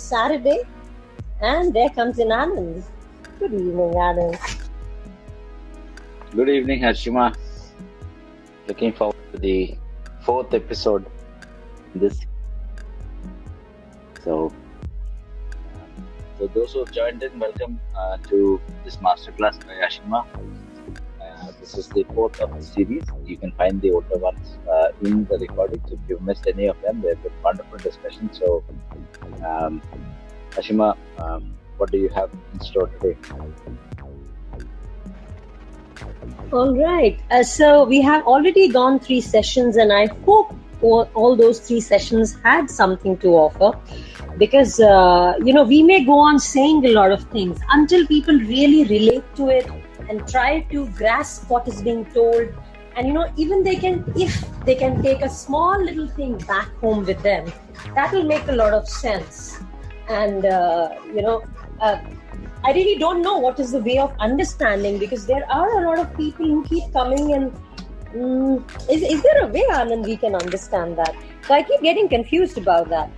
Saturday, and there comes in Anand. Good evening, Anand. Good evening, Harshima. Looking forward to the 4th episode. So those who have joined in, welcome to this masterclass by Harshima. This is the 4th of the series. You can find the older ones in the recordings. If you've missed any of them, they've been wonderful discussions. So, Harshima, what do you have in store today? All right. So we have already gone 3 sessions, and I hope all those 3 sessions had something to offer. Because, we may go on saying a lot of things until people really relate to it and try to grasp what is being told. And, even if they can take a small little thing back home with them, that will make a lot of sense. And, I really don't know what is the way of understanding, because there are a lot of people who keep coming and is there a way, Anand, we can understand that? So I keep getting confused about that.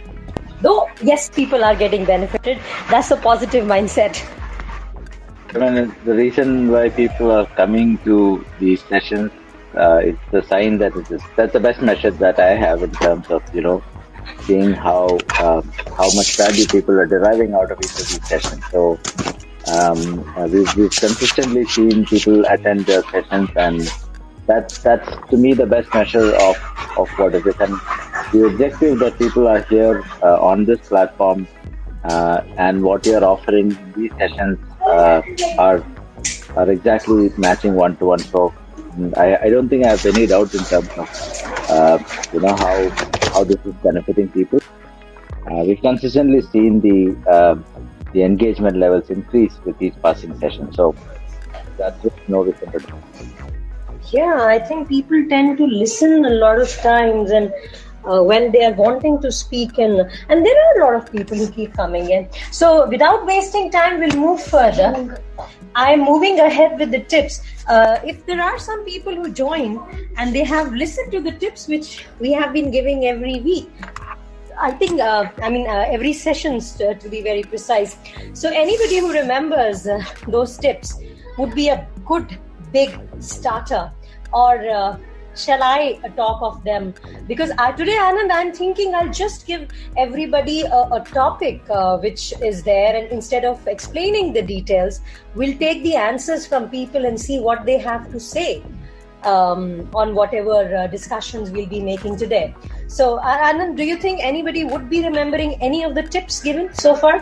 Though, yes, people are getting benefited. That's a positive mindset. I mean, the reason why people are coming to these sessions, it's the sign that that's the best measure that I have in terms of, seeing how much value people are deriving out of each of these sessions. So we've consistently seen people attend the sessions, and that's to me the best measure of what is it. And the objective that people are here on this platform and what you are offering in these sessions are exactly matching one-to-one. So I don't think I have any doubt in terms of how this is benefiting people. We've consistently seen the engagement levels increase with each passing session. So that's just no reason to do. Yeah, I think people tend to listen a lot of times, and when they are wanting to speak, and there are a lot of people who keep coming in. So without wasting time, we'll move further. I'm moving ahead with the tips. If there are some people who join and they have listened to the tips which we have been giving every week, I think, every sessions to be very precise. So anybody who remembers those tips would be a good big starter, or shall I talk of them? Because today, Anand, I'm thinking I'll just give everybody a topic which is there, and instead of explaining the details, we'll take the answers from people and see what they have to say on whatever discussions we'll be making today. So, Anand, do you think anybody would be remembering any of the tips given so far?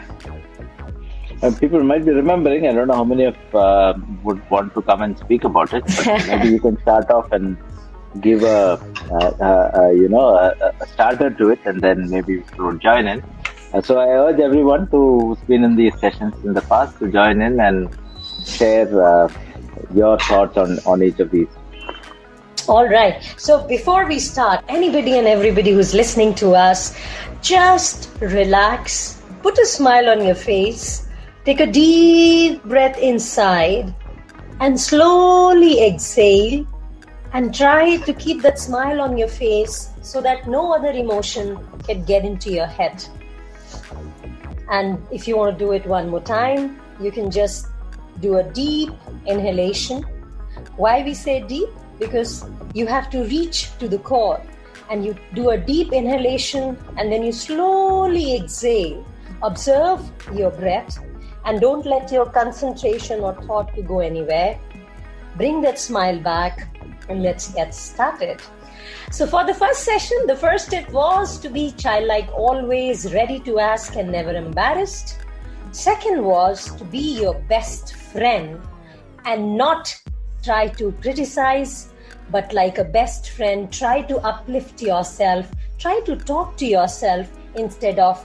People might be remembering. I don't know how many of would want to come and speak about it. But maybe you can start off and give a starter to it, and then maybe people will join in. So I urge everyone who's been in these sessions in the past to join in and share your thoughts on each of these. All right. So before we start, anybody and everybody who's listening to us, just relax, put a smile on your face, take a deep breath inside, and slowly exhale, and try to keep that smile on your face so that no other emotion can get into your head. And if you want to do it one more time, you can just do a deep inhalation. Why we say deep? Because you have to reach to the core, and you do a deep inhalation, and then you slowly exhale. Observe your breath, and don't let your concentration or thought to go anywhere. Bring that smile back, and let's get started. So for the first session, the first tip was to be childlike, always ready to ask and never embarrassed. Second was to be your best friend and not try to criticize, but like a best friend, try to uplift yourself, try to talk to yourself instead of,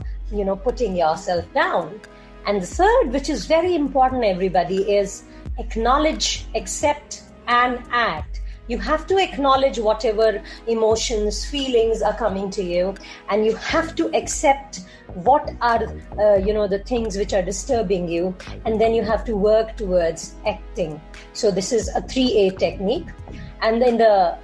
putting yourself down. And the third, which is very important, everybody, is acknowledge, accept, and act. You have to acknowledge whatever emotions, feelings are coming to you, and you have to accept what are the things which are disturbing you, and then you have to work towards acting. So this is a 3A technique. And in the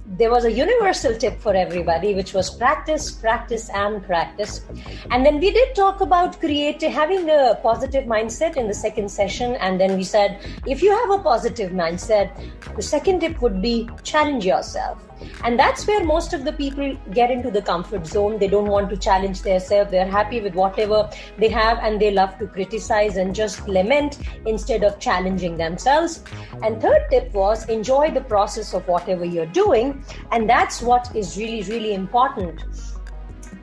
there was a universal tip for everybody, which was practice, practice, and practice. And then we did talk about having a positive mindset in the second session. And then we said, if you have a positive mindset, the second tip would be challenge yourself. And that's where most of the people get into the comfort zone. They don't want to challenge themselves. They're happy with whatever they have, and they love to criticize and just lament instead of challenging themselves. And third tip was enjoy the process of whatever you're doing. And that's what is really, really important.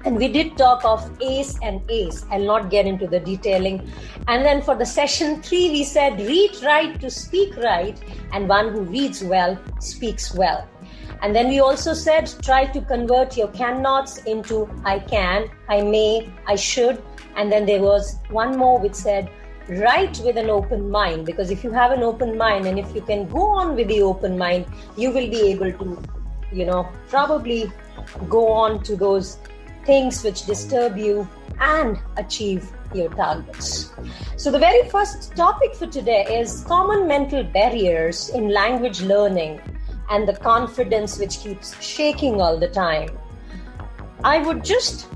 And we did talk of ACE and ACE. I'll not get into the detailing. And then for the session 3, we said read right to speak right. And one who reads well speaks well. And then we also said, try to convert your cannots into I can, I may, I should. And then there was one more which said, write with an open mind. Because if you have an open mind and if you can go on with the open mind, you will be able to, probably go on to those things which disturb you and achieve your targets. So the very first topic for today is common mental barriers in language learning and the confidence which keeps shaking all the time. I would just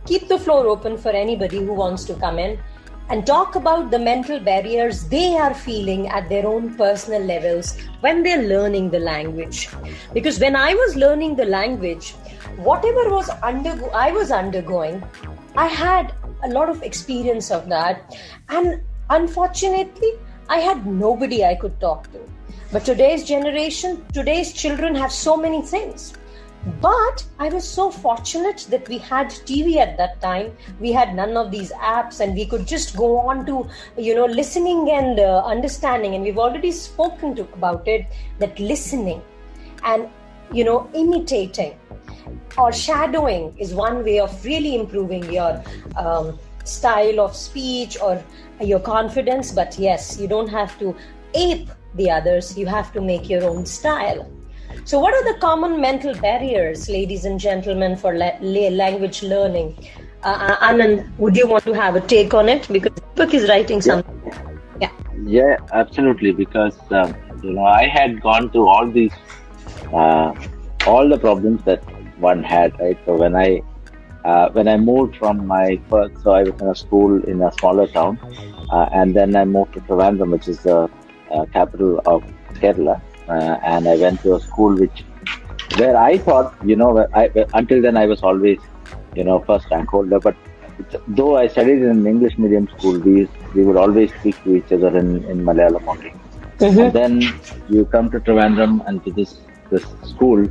keep the floor open for anybody who wants to come in and talk about the mental barriers they are feeling at their own personal levels when they're learning the language. Because when I was learning the language, whatever I was undergoing, I had a lot of experience of that. And unfortunately, I had nobody I could talk to. But today's generation, today's children have so many things. But I was so fortunate that we had TV at that time. We had none of these apps, and we could just go on to, listening and understanding. And we've already spoken about it, that listening and, imitating or shadowing is one way of really improving your style of speech or your confidence. But yes, you don't have to ape the others. You have to make your own style. So what are the common mental barriers, ladies and gentlemen, for language learning? Anand, would you want to have a take on it? Because Deepak is writing something. Yeah, absolutely. Because, I had gone through all these, all the problems that one had, right? So when I moved from my first, so I was in a school in a smaller town, and then I moved to Trivandrum, which is the capital of Kerala, and I went to a school where I thought, until then I was always, first rank holder. But though I studied in an English medium school, we would always speak to each other in Malayalam only. Mm-hmm. And then you come to Trivandrum and to this school.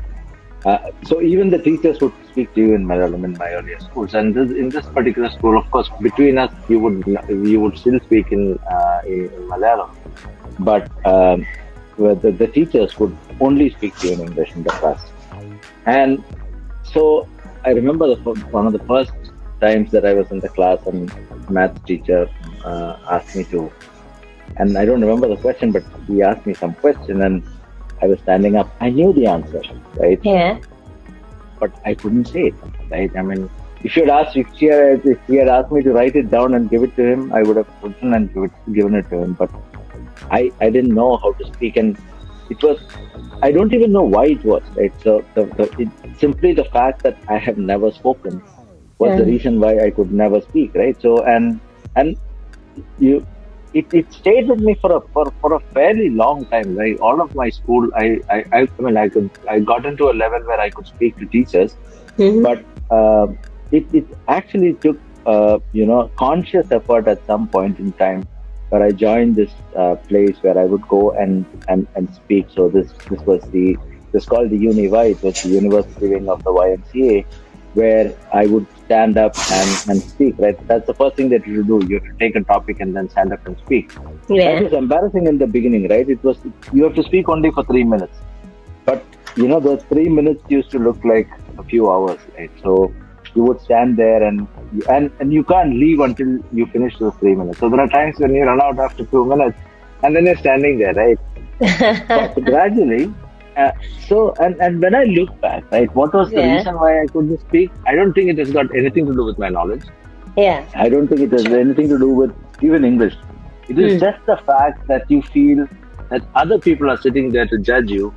So even the teachers would speak to you in Malayalam in my earlier schools. And in this particular school, of course, between us, you would still speak in Malayalam. But the teachers would only speak to you in English in the class. And so I remember one of the first times that I was in the class, and math teacher asked me to, and I don't remember the question, but he asked me some question, and I was standing up. I knew the answer, right? Yeah. But I couldn't say it, right? I mean, if he had asked me to write it down and give it to him, I would have written and given it to him. But I didn't know how to speak, and it was, I don't even know why it was, right? So simply the fact that I have never spoken was the reason why I could never speak, right? So it stayed with me for a fairly long time, right? All of my school, I got into a level where I could speak to teachers, but it actually took conscious effort at some point in time, where I joined this place where I would go and speak. So this was called the Univi. It was the university wing of the YMCA, where I would stand up and speak, right? That's the first thing that you do. You have to take a topic and then stand up and speak. Yeah. It was embarrassing in the beginning, right? It was, you have to speak only for 3 minutes. But, those 3 minutes used to look like a few hours, right? So you would stand there and you can't leave until you finish those 3 minutes. So there are times when you run out after 2 minutes and then you're standing there, right? But gradually, and when I look back, right, what was the reason why I couldn't speak? I don't think it has got anything to do with my knowledge. Yeah. I don't think it has anything to do with even English. It is just the fact that you feel that other people are sitting there to judge you,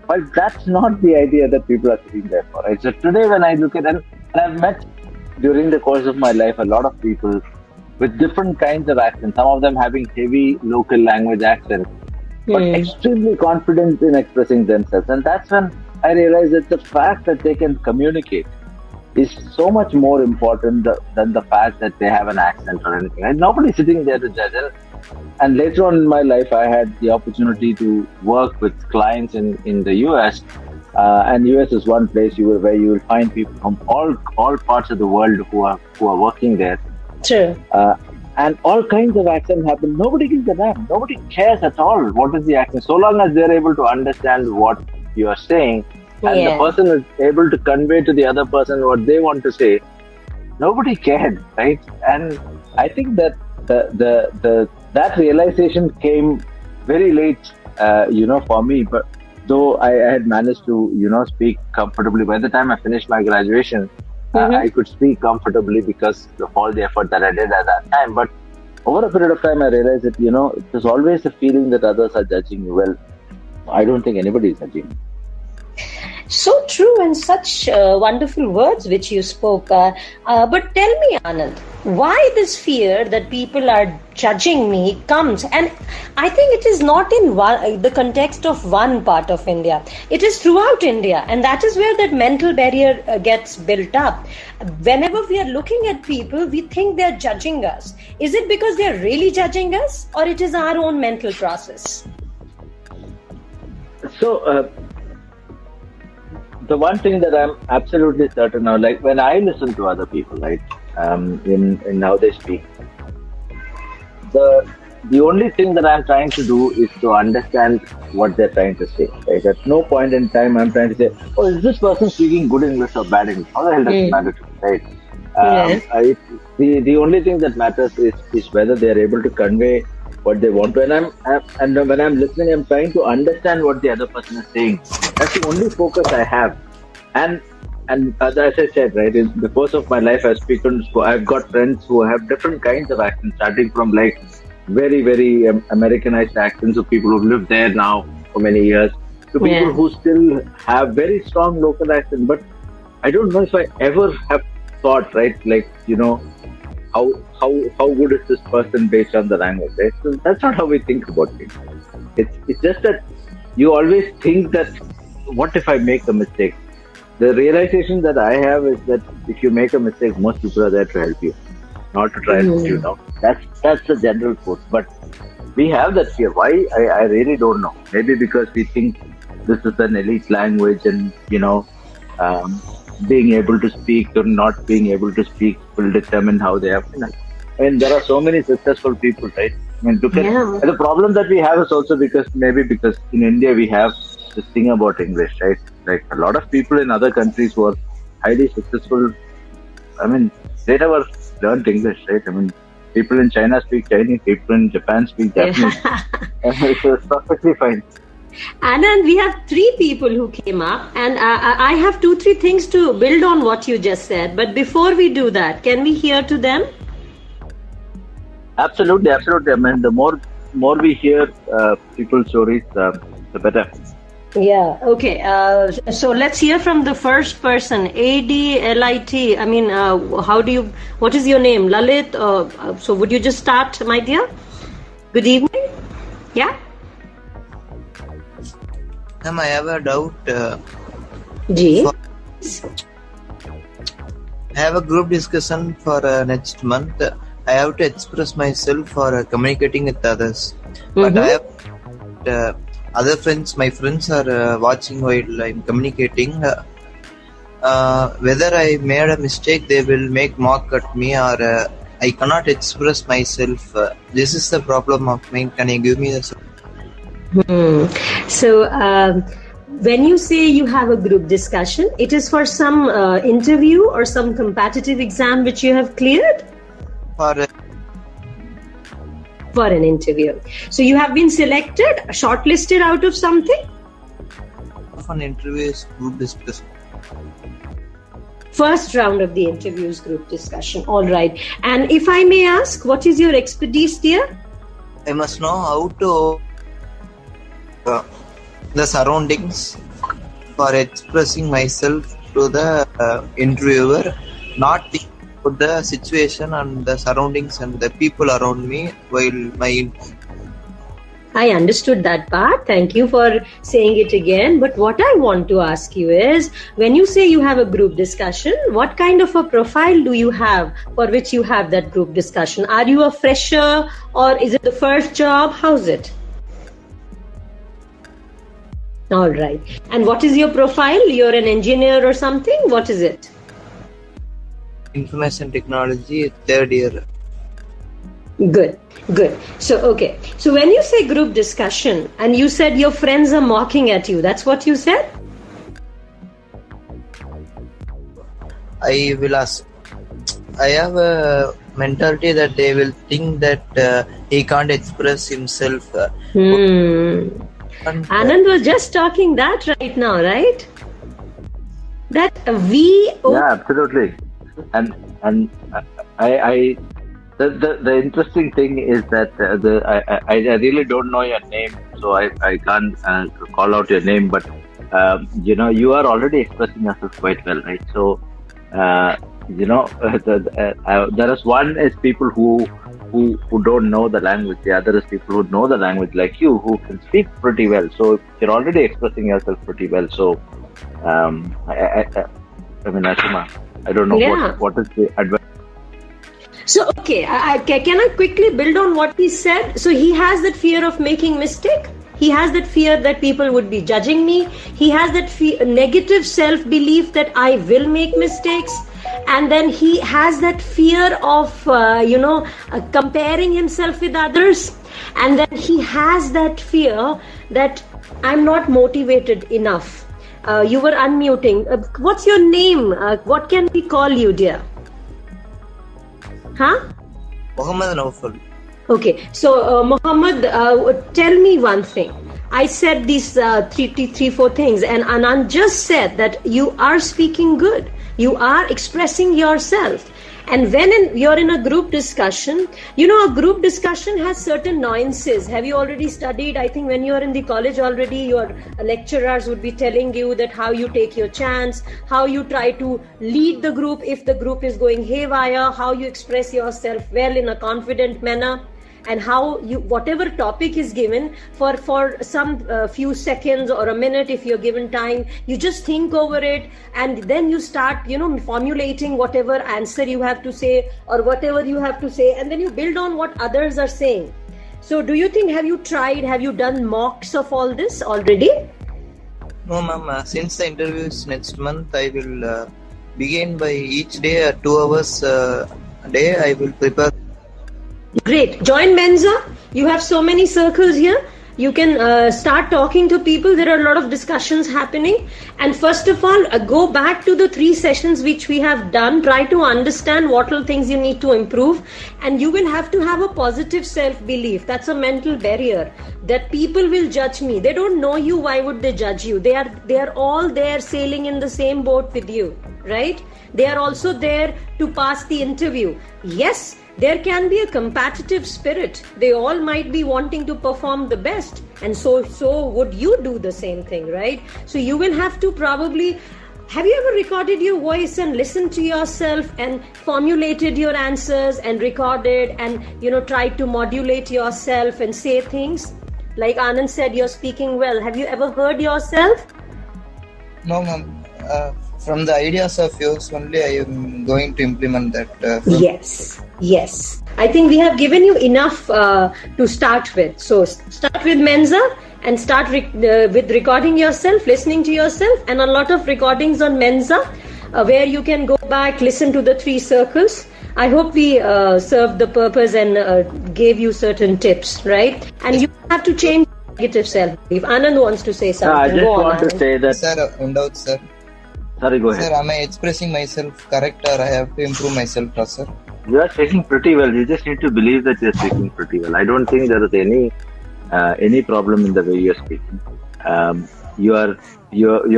But that's not the idea that people are sitting there for, right? So today when I look at it, and I've met during the course of my life a lot of people with different kinds of accents, some of them having heavy local language accents, but extremely confident in expressing themselves. And that's when I realized that the fact that they can communicate is so much more important than the fact that they have an accent or anything. And nobody's sitting there to judge. And later on in my life, I had the opportunity to work with clients in the US. And US is one place where you will find people from all parts of the world who are working there. True. And all kinds of accents happen. Nobody gives a damn. Nobody cares at all what is the accent. So long as they're able to understand what you are saying, and the person is able to convey to the other person what they want to say, nobody cared, right? And I think that that realization came very late, for me. But though I had managed to, speak comfortably by the time I finished my graduation, I could speak comfortably because of all the effort that I did at that time. But over a period of time, I realized that, there's always a feeling that others are judging you. Well, I don't think anybody is judging me. So true, and such wonderful words which you spoke. But tell me, Anand, why this fear that people are judging me comes? And I think it is not in the context of one part of India. It is throughout India, and that is where that mental barrier gets built up. Whenever we are looking at people, we think they are judging us. Is it because they are really judging us, or it is our own mental process? So, the one thing that I'm absolutely certain of, like when I listen to other people, right, in how they speak, the only thing that I'm trying to do is to understand what they're trying to say, right? At no point in time I'm trying to say, oh, is this person speaking good English or bad English? How the hell does it matter to me, right? The only thing that matters is whether they're able to convey what they want to, and when I'm listening, I'm trying to understand what the other person is saying. That's the only focus I have. And as I said, right, in the course of my life, I've got friends who have different kinds of accents, starting from like very, very Americanized accents of people who've lived there now for many years, to people who still have very strong local accents. But I don't know if I ever have thought, right, like, how good is this person based on the language, right? So that's not how we think about it. It's just that you always think that, what if I make a mistake? The realization that I have is that if you make a mistake, most people are there to help you, not to try and put you down. That's the general force. But we have that fear. Why? I really don't know. Maybe because we think this is an elite language, and being able to speak or not being able to speak will determine how they have. I mean, there are so many successful people, right? I mean, look at the problem that we have is also because in India we have this thing about English, right? Like a lot of people in other countries who are highly successful, I mean, they never learned English, right? I mean, people in China speak Chinese, people in Japan speak Japanese. So it's perfectly fine. Anand, we have 3 people who came up, and I have 2-3 things to build on what you just said. But before we do that, can we hear to them? Absolutely. I mean, the more we hear people's stories, the better. Yeah. Okay. So let's hear from the first person, ADLIT. I mean, what is your name? Lalit? So would you just start, my dear? Good evening. Yeah. Ma'am, I have a doubt. I have a group discussion for next month. I have to express myself for communicating with others. But I have other friends. My friends are watching while I'm communicating. Whether I made a mistake, they will make mock at me, or I cannot express myself. This is the problem of mine. Can you give me the solution? So, when you say you have a group discussion, it is for some interview or some competitive exam which you have cleared? For an interview. So you have been selected, shortlisted out of something? For an interview is group discussion. First round of the interview is group discussion. All right. And if I may ask, what is your expertise, dear? I must know how to the surroundings, for expressing myself to the interviewer, not thinking about the situation and the surroundings and the people around me while my. I understood that part. Thank you for saying it again. But what I want to ask you is, when you say you have a group discussion, what kind of a profile do you have for which you have that group discussion? Are you a fresher or is it the first job? How's it? All right. And what is your profile? You're an engineer or something? What is it? Information technology, third year. Good. So, okay. So when you say group discussion and you said your friends are mocking at you, that's what you said? I will ask. I have a mentality that they will think that he can't express himself. Anand was just talking that right now, right? That we... Yeah, absolutely. And the interesting thing is that I really don't know your name, so I can't call out your name, but you are already expressing yourself quite well, right? So there is one is people who don't know the language, the other is people who know the language like you, who can speak pretty well. So you're already expressing yourself pretty well. So I mean, Ashima, I don't know what is the advice. So, okay, can I quickly build on what he said? So he has that fear of making mistake. He has that fear that people would be judging me. He has that negative self-belief that I will make mistakes. And then he has that fear of, comparing himself with others. And then he has that fear that I'm not motivated enough. You were unmuting. What's your name? What can we call you, dear? Huh? Muhammad Naufal. Okay, so Muhammad, tell me one thing. I said these three, four things, and Anand just said that you are speaking good. You are expressing yourself. And when you're in a group discussion, a group discussion has certain nuances. Have you already studied? I think when you're in the college already, your lecturers would be telling you that how you take your chance, how you try to lead the group if the group is going haywire, how you express yourself well in a confident manner, and how you, whatever topic is given for some few seconds or a minute, if you're given time, you just think over it, and then you start formulating whatever answer you have to say or whatever you have to say, and then you build on what others are saying. So do you think, have you done mocks of all this already? No, ma'am. Since the interview is next month, I will begin by each day 2 hours a day. I will prepare. Great. Join Mensa. You have so many circles here. You can start talking to people. There are a lot of discussions happening. And first of all, go back to the 3 sessions which we have done. Try to understand what all things you need to improve. And you will have to have a positive self-belief. That's a mental barrier. That people will judge me. They don't know you. Why would they judge you? They are all there sailing in the same boat with you. Right? They are also there to pass the interview. Yes, there can be a competitive spirit. They all might be wanting to perform the best. And so would you do the same thing, right? So you will have to probably... Have you ever recorded your voice and listened to yourself and formulated your answers and recorded and, tried to modulate yourself and say things? Like Anand said, you're speaking well. Have you ever heard yourself? No, ma'am. From the ideas of yours only, I am going to implement that. Yes. I think we have given you enough to start with. So start with Mensa and start with recording yourself, listening to yourself, and a lot of recordings on Mensa where you can go back, listen to the 3 circles. I hope we served the purpose and gave you certain tips, right? And you have to change negative self-belief. Anand wants to say something. I just want to say that... Sir. Sorry, go ahead. Sir, am I expressing myself correct or I have to improve myself, sir? You are speaking pretty well. You just need to believe that you are speaking pretty well. I don't think there is any problem in the way you are speaking. You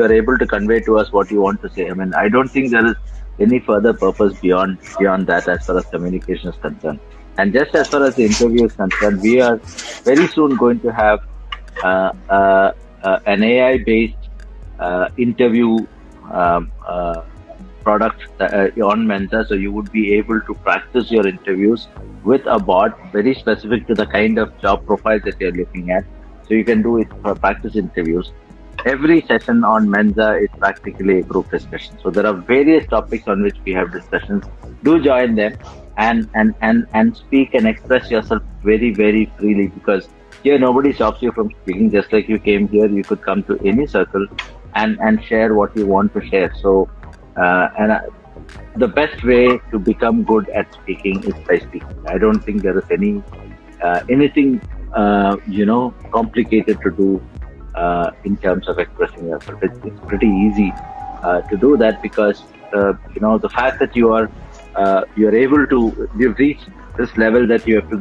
are able to convey to us what you want to say. I mean, I don't think there is any further purpose beyond that as far as communication is concerned. And just as far as the interview is concerned, we are very soon going to have an AI-based interview product on Mensa, so you would be able to practice your interviews with a bot very specific to the kind of job profile that you're looking at. So you can do it for practice interviews. Every session on Mensa is practically a group discussion. So there are various topics on which we have discussions. Do join them and speak and express yourself very, very freely, because here nobody stops you from speaking. Just like you came here, you could come to any circle and share what you want to share. So the best way to become good at speaking is by speaking. I don't think there is anything complicated to do in terms of expressing yourself. It's pretty easy to do that, because the fact that you're able to, you've reached this level that you have to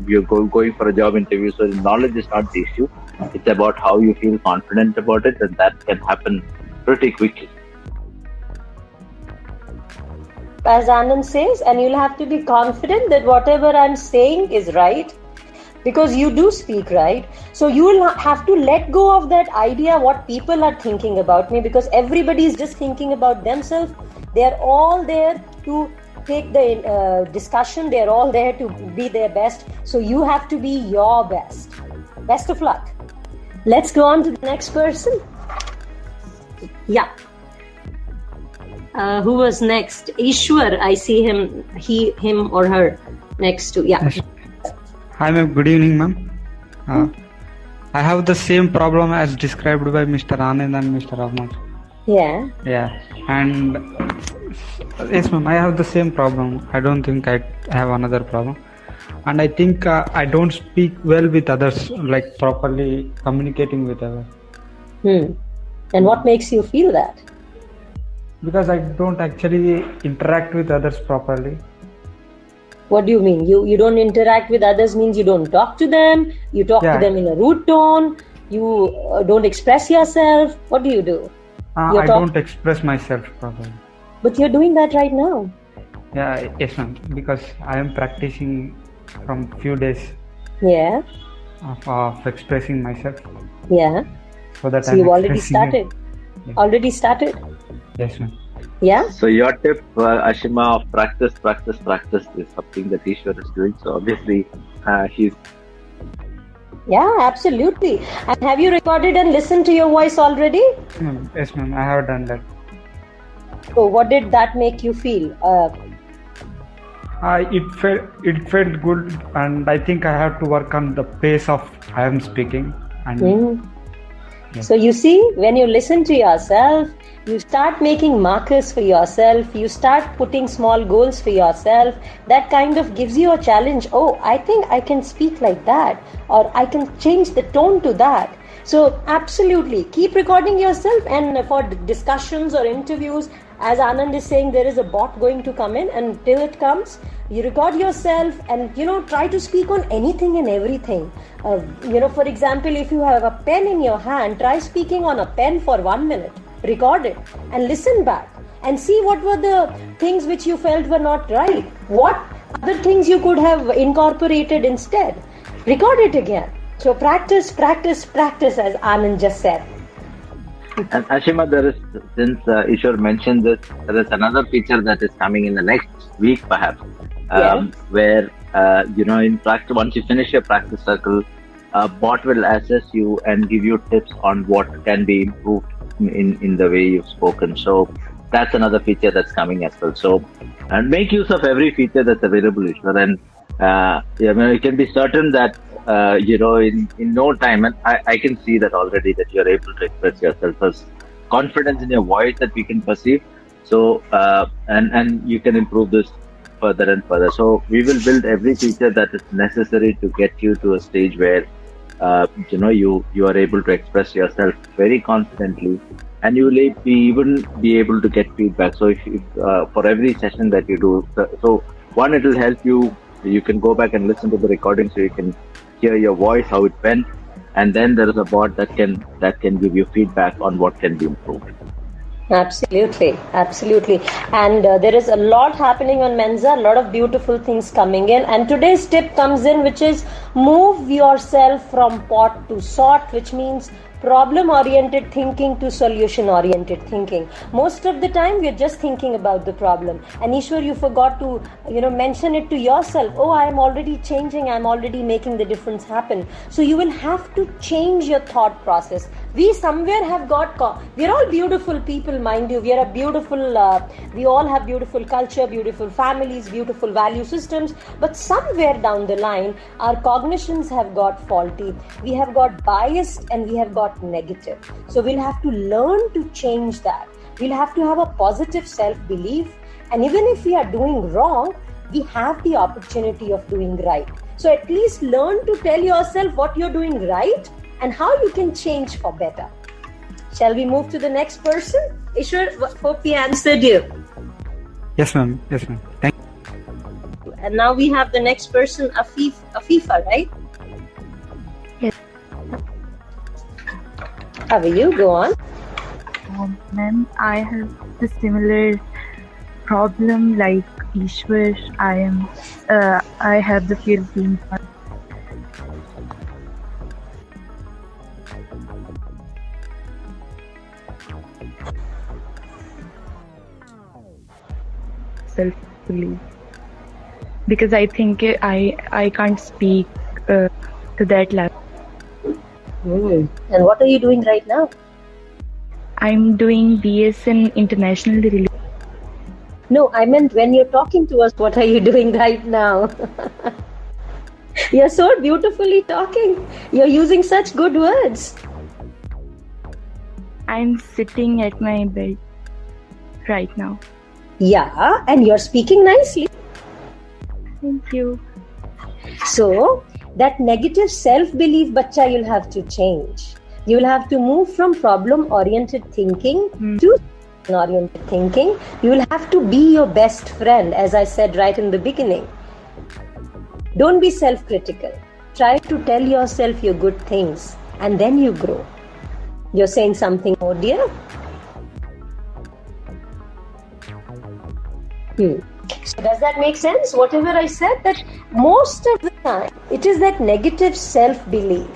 you're going for a job interview. So knowledge is not the issue. It's about how you feel confident about it, and that can happen pretty quickly. As Anand says, and you'll have to be confident that whatever I'm saying is right, because you do speak right. So you will have to let go of that idea what people are thinking about me, because everybody is just thinking about themselves. They're all there to take the discussion. They're all there to be their best. So you have to be your best. Best of luck. Let's go on to the next person. Yeah. Who was next? Ishwar, I see him or her next to. Yeah. Hi ma'am, good evening ma'am. I have the same problem as described by Mr. Anand and Mr. Ahmad. Yeah. Yeah. And yes ma'am, I have the same problem. I don't think I have another problem. And I think I don't speak well with others, like properly communicating with others. And what makes you feel that? Because I don't actually interact with others properly. What do you mean? You don't interact with others means you don't talk to them, you talk to them in a rude tone, you don't express yourself. What do you do? I don't express myself properly. But you're doing that right now. Yeah, yes ma'am, because I am practicing from few days. Yeah. Of expressing myself. Yeah. So you've already started. Yeah. Already started? Yes ma'am. Yeah. So your tip, Ashima, of practice is something that Ishwar is doing. So obviously, he's. Yeah, absolutely. And have you recorded and listened to your voice already? Yes ma'am, I have done that. So what did that make you feel? It felt good, and I think I have to work on the pace of I am speaking. And So you see, when you listen to yourself, you start making markers for yourself, you start putting small goals for yourself. That kind of gives you a challenge. Oh, I think I can speak like that, or I can change the tone to that. So absolutely, keep recording yourself, and for discussions or interviews, as Anand is saying, there is a bot going to come in, and till it comes, you record yourself and, try to speak on anything and everything. For example, if you have a pen in your hand, try speaking on a pen for 1 minute. Record it and listen back and see what were the things which you felt were not right. What other things you could have incorporated instead. Record it again. So practice, as Anand just said. And Ashima, since Ishwar mentioned this, there is another feature that is coming in the next week, perhaps, where in practice, once you finish your practice circle, a bot will assess you and give you tips on what can be improved in the way you've spoken. So that's another feature that's coming as well. So and make use of every feature that's available, Ishwar, and you can be certain that in no time, and I can see that already, that you're able to express yourself. There's confidence in your voice that we can perceive. So and you can improve this further and further. So we will build every feature that is necessary to get you to a stage where you are able to express yourself very confidently, and you will even be able to get feedback. So if for every session that you do, so one, it will help you. You can go back and listen to the recording, so you can hear your voice, how it went, and then there is a bot that can give you feedback on what can be improved. Absolutely. And there is a lot happening on Mensa, a lot of beautiful things coming in. And today's tip comes in, which is move yourself from pot to sort, which means problem-oriented thinking to solution-oriented thinking. Most of the time, we're just thinking about the problem. And Ishwar, you forgot to, mention it to yourself. Oh, I'm already changing. I'm already making the difference happen. So you will have to change your thought process. We somewhere have we're all beautiful people, mind you. We all have beautiful culture, beautiful families, beautiful value systems. But somewhere down the line, our cognitions have got faulty. We have got biased and we have got negative. So we'll have to learn to change that. We'll have to have a positive self-belief. And even if we are doing wrong, we have the opportunity of doing right. So at least learn to tell yourself what you're doing right and how you can change for better. Shall we move to the next person? Ishwar, hope we answered you. Yes, ma'am. Thank you. And now we have the next person, Afifa, right? Yes. How are you? Go on. Ma'am, I have the similar problem like Ishwar. I have the fear of being self-belief because I think I can't speak to that level. And what are you doing right now? I'm doing BS in International Relations. No, I meant when you're talking to us, what are you doing right now? You're so beautifully talking. You're using such good words. I'm sitting at my bed right now. Yeah, and you're speaking nicely. Thank you. So, that negative self-belief, bacha, you'll have to change. You will have to move from problem-oriented thinking to oriented thinking. You will have to be your best friend, as I said right in the beginning. Don't be self-critical. Try to tell yourself your good things and then you grow. You're saying something more, dear? So does that make sense? Whatever I said, that most of the time it is that negative self-belief,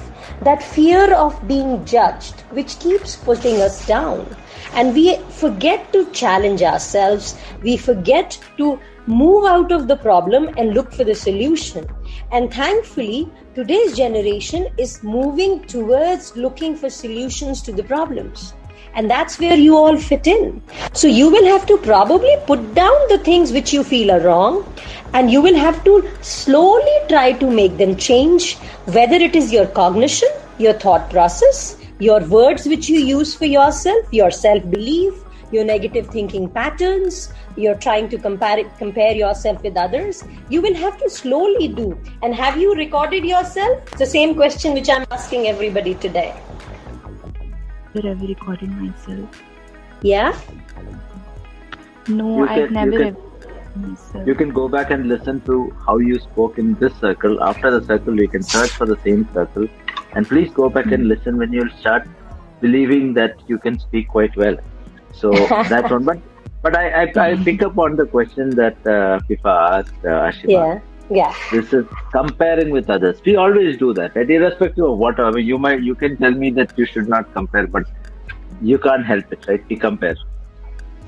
that fear of being judged, which keeps putting us down. And we forget to challenge ourselves. We forget to move out of the problem and look for the solution. And thankfully, today's generation is moving towards looking for solutions to the problems. And that's where you all fit in. So you will have to probably put down the things which you feel are wrong, and you will have to slowly try to make them change, whether it is your cognition, your thought process, your words which you use for yourself, your self-belief, your negative thinking patterns, you're trying to compare yourself with others. You will have to slowly do. And have you recorded yourself? It's the same question which I'm asking everybody today. I've recorded myself. Yeah? No, I've never recorded myself. You can go back and listen to how you spoke in this circle. After the circle, you can search for the same circle. And please go back and listen when you'll start believing that you can speak quite well. So that's one. But I pick up on the question that Fifa asked Ashima. Yeah. This is comparing with others. We always do that, right? Irrespective of what. I mean, you can tell me that you should not compare, but you can't help it, right? We compare,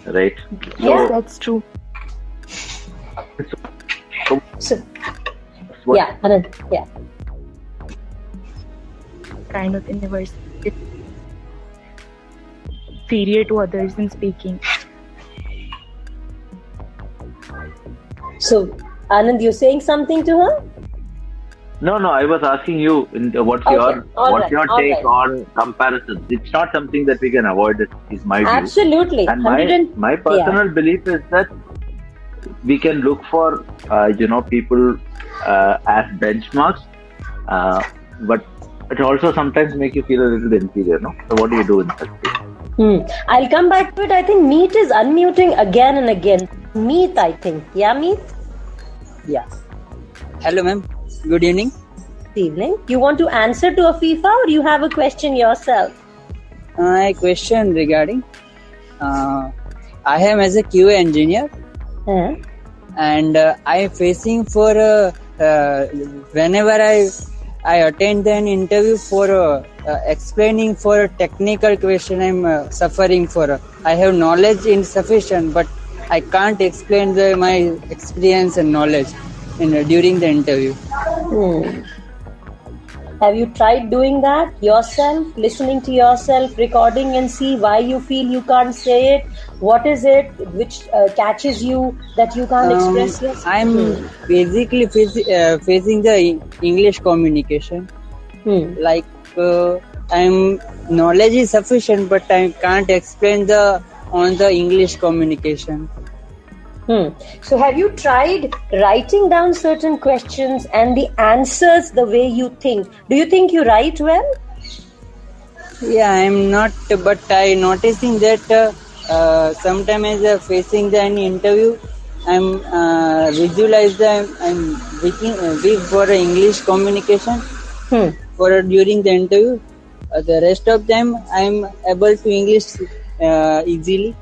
right? Yes, that's true. Anand. Yeah. Kind of inverse, inferior to others in speaking. So, Anand, you saying something to her? No, I was asking you, what's your take on comparisons? It's not something that we can avoid, is my view. Absolutely. And my personal belief is that we can look for, people as benchmarks, but it also sometimes make you feel a little inferior, no? So what do you do in such case? I'll come back to it. I think Meet is unmuting again and again. Meet, I think. Yeah, Meet? Yeah. Hello, ma'am. Good evening. Good evening. You want to answer to Afifa or you have a question yourself? My question regarding, I am as a QA engineer and I am facing for whenever I I attend an interview for explaining for a technical question I'm suffering for. I have knowledge insufficient, but I can't explain my experience and knowledge during the interview. Have you tried doing that yourself, listening to yourself, recording and see why you feel you can't say it? What is it which catches you that you can't express yourself? I'm basically facing the English communication. Like I'm knowledge is sufficient, but I can't explain on the English communication. So have you tried writing down certain questions and the answers the way you think? Do you think you write well? Yeah, I'm not, but I noticing that sometimes facing an interview, I'm visualize that I'm weak for English communication for during the interview. The rest of them I'm able to English easily.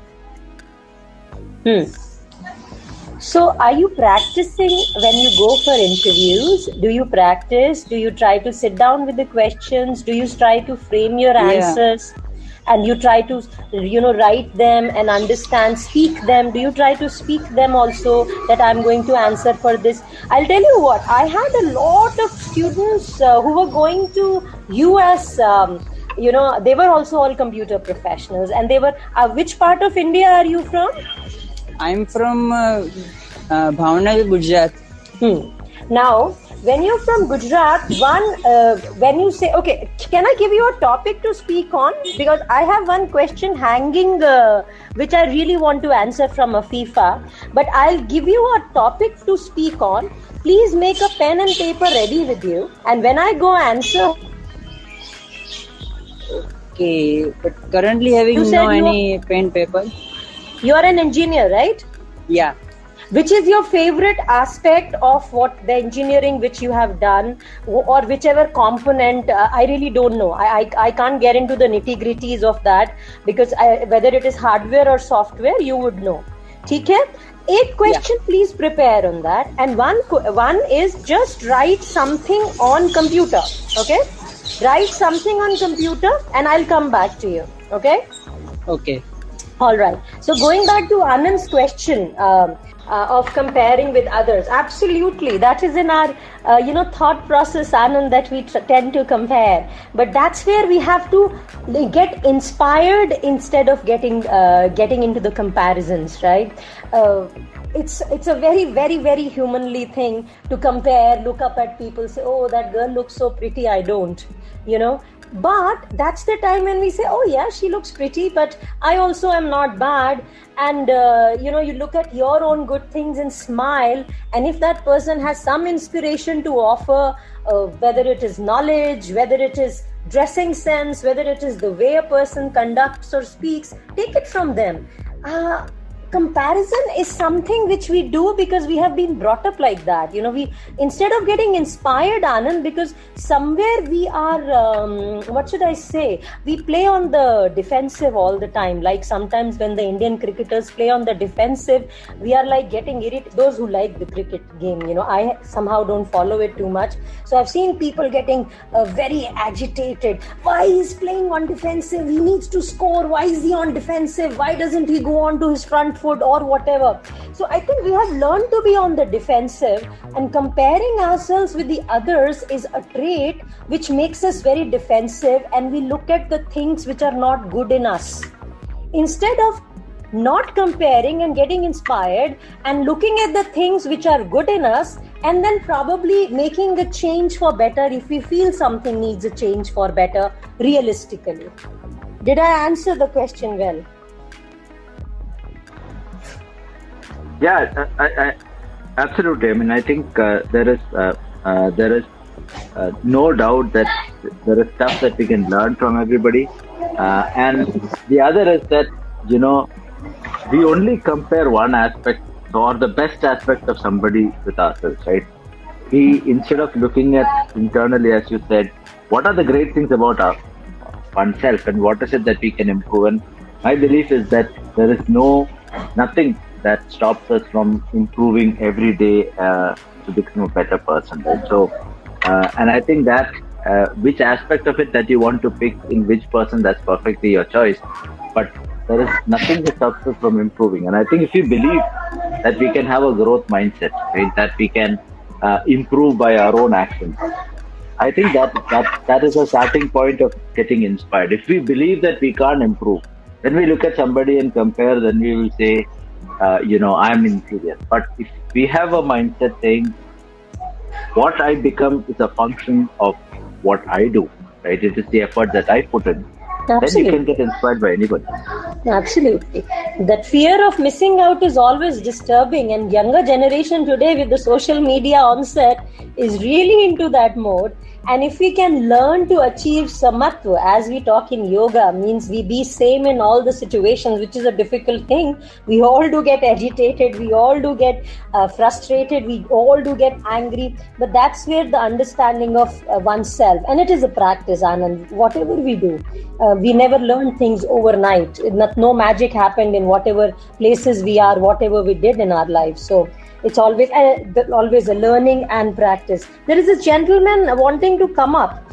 So are you practicing when you go for interviews? Do you practice? Do you try to sit down with the questions? Do you try to frame your answers? And you try to, write them and understand, speak them? Do you try to speak them also, that I'm going to answer for this? I'll tell you what, I had a lot of students who were going to US, they were also all computer professionals, and they were, which part of India are you from? I'm from Bhavnagar, Gujarat. Now, when you're from Gujarat, when you say, okay, can I give you a topic to speak on? Because I have one question hanging, which I really want to answer from Afifa. But I'll give you a topic to speak on. Please make a pen and paper ready with you. And when I go answer... Okay, but currently having no any pen paper. You're an engineer, right? Yeah. Which is your favorite aspect of what the engineering which you have done, or whichever component? I really don't know. I can't get into the nitty-gritties of that, because whether it is hardware or software, you would know. Okay? 8 questions, please prepare on that. And one is just write something on computer. Okay? Write something on computer and I'll come back to you. Okay? Okay. All right. So going back to Anand's question of comparing with others, absolutely, that is in our thought process, Anand, that we tend to compare. But that's where we have to get inspired instead of getting into the comparisons, right? It's a very, very, very humanly thing to compare, look up at people, say, oh, that girl looks so pretty, I don't, But that's the time when we say, oh yeah, she looks pretty, but I also am not bad. And, you look at your own good things and smile. And if that person has some inspiration to offer, whether it is knowledge, whether it is dressing sense, whether it is the way a person conducts or speaks, take it from them. Comparison is something which we do because we have been brought up like that. We, instead of getting inspired, Anand, because somewhere we are, we play on the defensive all the time. Like sometimes when the Indian cricketers play on the defensive, we are like getting irritated. Those who like the cricket game, I somehow don't follow it too much. So I've seen people getting very agitated. Why is playing on defensive? He needs to score. Why is he on defensive? Why doesn't he go on to his front foot or whatever? So I think we have learned to be on the defensive, and comparing ourselves with the others is a trait which makes us very defensive, and we look at the things which are not good in us. Instead of not comparing and getting inspired and looking at the things which are good in us, and then probably making a change for better if we feel something needs a change for better, realistically. Did I answer the question well? Yeah, I absolutely. I mean, I think there is no doubt that there is stuff that we can learn from everybody, and the other is that we only compare one aspect or the best aspect of somebody with ourselves, right? We, instead of looking at internally, as you said, what are the great things about oneself and what is it that we can improve? And my belief is that there is nothing that stops us from improving every day to become a better person, right? So And I think that which aspect of it that you want to pick in which person, that's perfectly your choice. But there is nothing that stops us from improving. And I think if you believe that we can have a growth mindset, right, that we can improve by our own actions, I think that is a starting point of getting inspired. If we believe that we can't improve, then we look at somebody and compare, then we will say, I'm inferior. But if we have a mindset saying, what I become is a function of what I do, right? It is the effort that I put in. Absolutely. Then you can get inspired by anybody. Absolutely. That fear of missing out is always disturbing, and younger generation today with the social media onset is really into that mode. And if we can learn to achieve samatva, as we talk in yoga, means we be same in all the situations, which is a difficult thing. We all do get agitated, we all do get frustrated, we all do get angry, but that's where the understanding of oneself, and it is a practice, Anand. Whatever we do, we never learn things overnight. No magic happened in whatever places we are, whatever we did in our life. So it's always a learning and practice. There is a gentleman wanting to come up.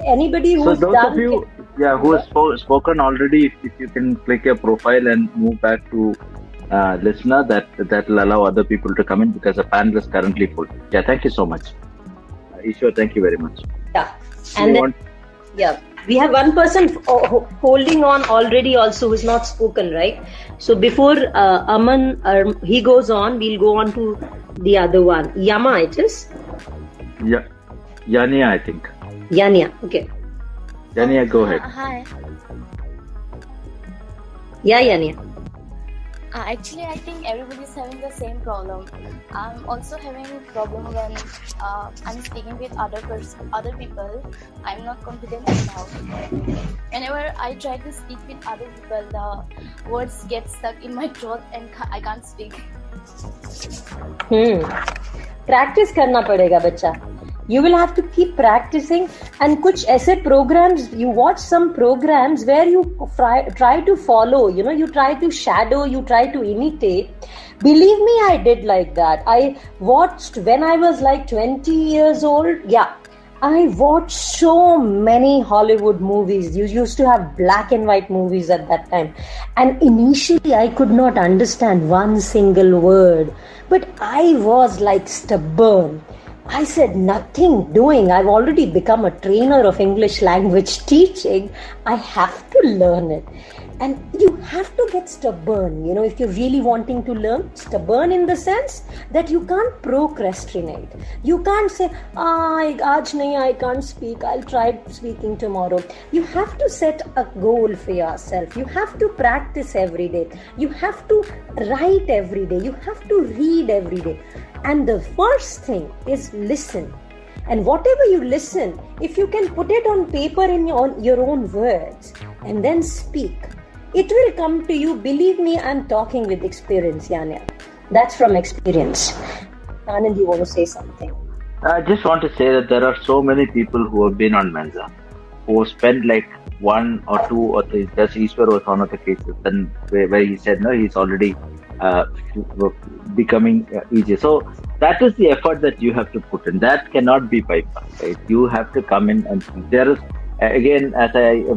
Anybody who's so those done... of you who has spoken already, if you can click your profile and move back to listener, that will allow other people to come in, because the panel is currently full. Yeah, thank you so much. Ishwar, thank you very much. Yeah. And then, we have one person holding on already also who's not spoken, right? So before Aman, he goes on, we'll go on to the other one. Yama, it is? Yeah. Yania, I think. Yania, okay. Yania, go ahead. Hi. Yeah, Yania. Actually, I think everybody's having the same problem. I'm also having a problem when I'm speaking with other people. I'm not confident enough. Whenever I try to speak with other people, the words get stuck in my throat and I can't speak. Practice करना पड़ेगा बच्चा. You will have to keep practicing, and कुछ ऐसे programs, you watch some programs where you try to follow, you try to shadow, you try to imitate. Believe me, I did like that. I watched when I was like 20 years old. Yeah, I watched so many Hollywood movies. You used to have black and white movies at that time. And initially, I could not understand one single word. But I was like stubborn. I said, nothing doing. I've already become a trainer of English language teaching. I have to learn it. And you have to get stubborn, if you're really wanting to learn. Stubborn in the sense that you can't procrastinate. You can't say, I can't speak, I'll try speaking tomorrow. You have to set a goal for yourself. You have to practice every day. You have to write every day. You have to read every day. And the first thing is listen. And whatever you listen, if you can put it on paper in your own words and then speak, it will come to you. Believe me, I'm talking with experience, Yania. That's from experience. Anand, you want to say something? I just want to say that there are so many people who have been on Mensa, who spend like 1 or 2 or 3. Just Ishwar was one of the cases, and where he said, no, he's already becoming easier. So that is the effort that you have to put in. That cannot be bypassed, right? You have to come in, and there is, again,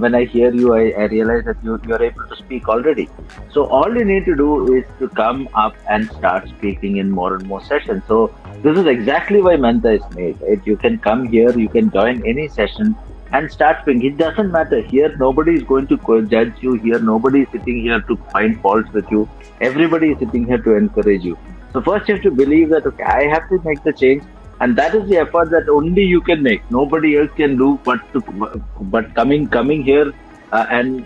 when I hear you, I realize that you are able to speak already. So all you need to do is to come up and start speaking in more and more sessions. So this is exactly why Mensa is made, right? You can come here, you can join any session and start speaking. It doesn't matter. Here, nobody is going to judge you. Here, nobody is sitting here to find faults with you. Everybody is sitting here to encourage you. So first you have to believe that, okay, I have to make the change. And that is the effort that only you can make. Nobody else can do but coming here and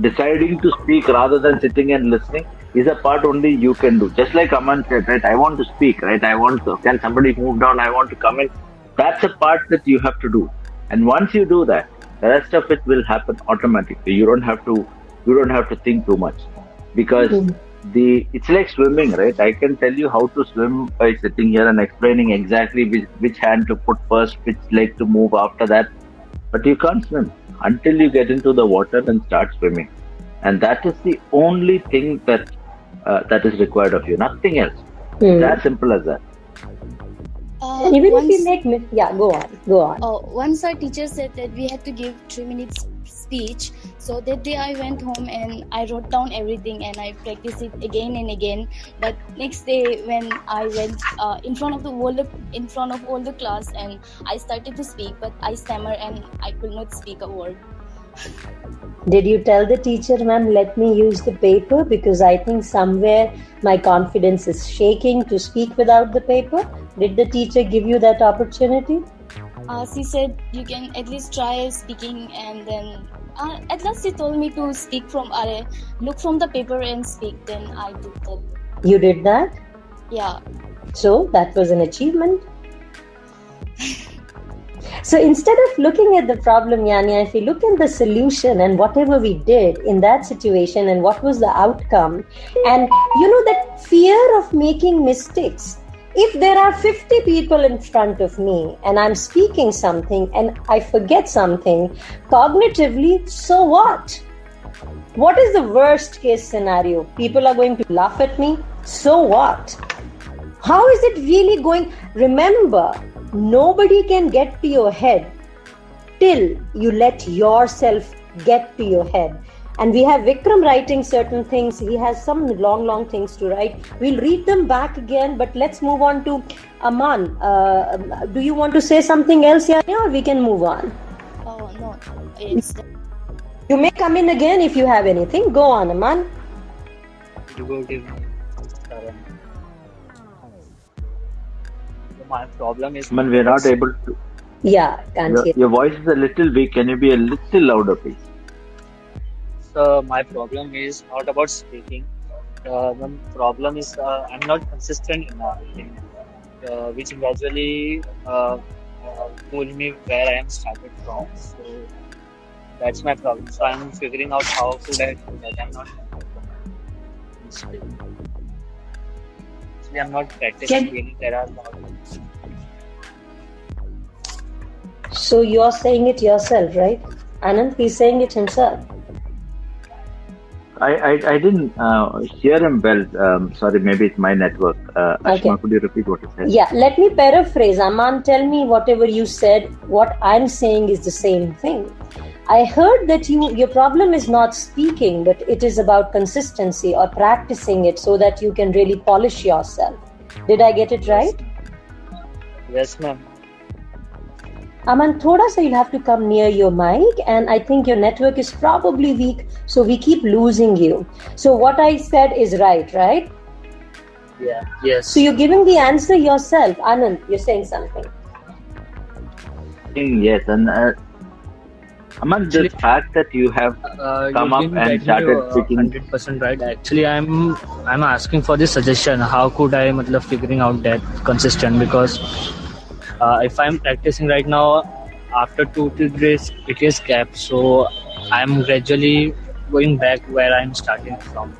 deciding to speak rather than sitting and listening is a part only you can do. Just like Aman said, right? I want to speak, right? Can somebody move down? I want to come in. That's a part that you have to do. And once you do that, the rest of it will happen automatically. You don't have to think too much, because it's like swimming, right? I can tell you how to swim by sitting here and explaining exactly which hand to put first, which leg to move after that. But you can't swim until you get into the water and start swimming. And that is the only thing that is required of you. Nothing else. It's as simple as that. Even if Once, we make yeah, go on. once our teacher said that we had to give 3 minutes speech. So that day I went home and I wrote down everything and I practiced it again and again. But next day when I went in front of all the class and I started to speak, but I stammer and I could not speak a word. Did you tell the teacher, ma'am, let me use the paper because I think somewhere my confidence is shaking to speak without the paper? Did the teacher give you that opportunity? She said you can at least try speaking, and then at last she told me to speak look from the paper and speak. Then I did that. You did that? Yeah. So that was an achievement. So instead of looking at the problem, Yanya, if we look at the solution and whatever we did in that situation and what was the outcome, and that fear of making mistakes. If there are 50 people in front of me and I'm speaking something and I forget something, cognitively, so what? What is the worst case scenario? People are going to laugh at me? So what? How is it really going? Remember, nobody can get to your head till you let yourself get to your head. And we have Vikram writing certain things. He has some long things to write. We'll read them back again, but let's move on to Aman. Do you want to say something else, Yanya, or we can move on? Oh, no. It's... You may come in again if you have anything. Go on, Aman. Good evening. My problem is... Man, we're not able to... Yeah, can't hear. Your voice is a little weak. Can you be a little louder, please? So my problem is not about speaking. The problem is I'm not consistent enough, which gradually pull me where I am started from. So that's my problem. So I'm figuring out how could I do that. I'm not speaking. Actually, I'm not practicing really. There are a lot of... So you're saying it yourself, right? Anand, he's saying it himself. I didn't hear him well. Sorry, maybe it's my network. Ashma, could you repeat what you said? Yeah, let me paraphrase. Aman, tell me whatever you said. What I'm saying is the same thing. I heard that your problem is not speaking, but it is about consistency or practicing it so that you can really polish yourself. Did I get it right? Yes, ma'am. Aman, thoda sa you'll have to come near your mic, and I think your network is probably weak, so we keep losing you. So what I said is right? Yeah. Yes. So you're giving the answer yourself. Anand, you're saying something. Yes, and Aman, the fact that you have come up and started speaking... 100% right. Actually, I'm asking for this suggestion. How could I figuring out that consistent? Because if I'm practicing right now, after 2 to 3 days, it is gap. So I'm gradually going back where I'm starting from.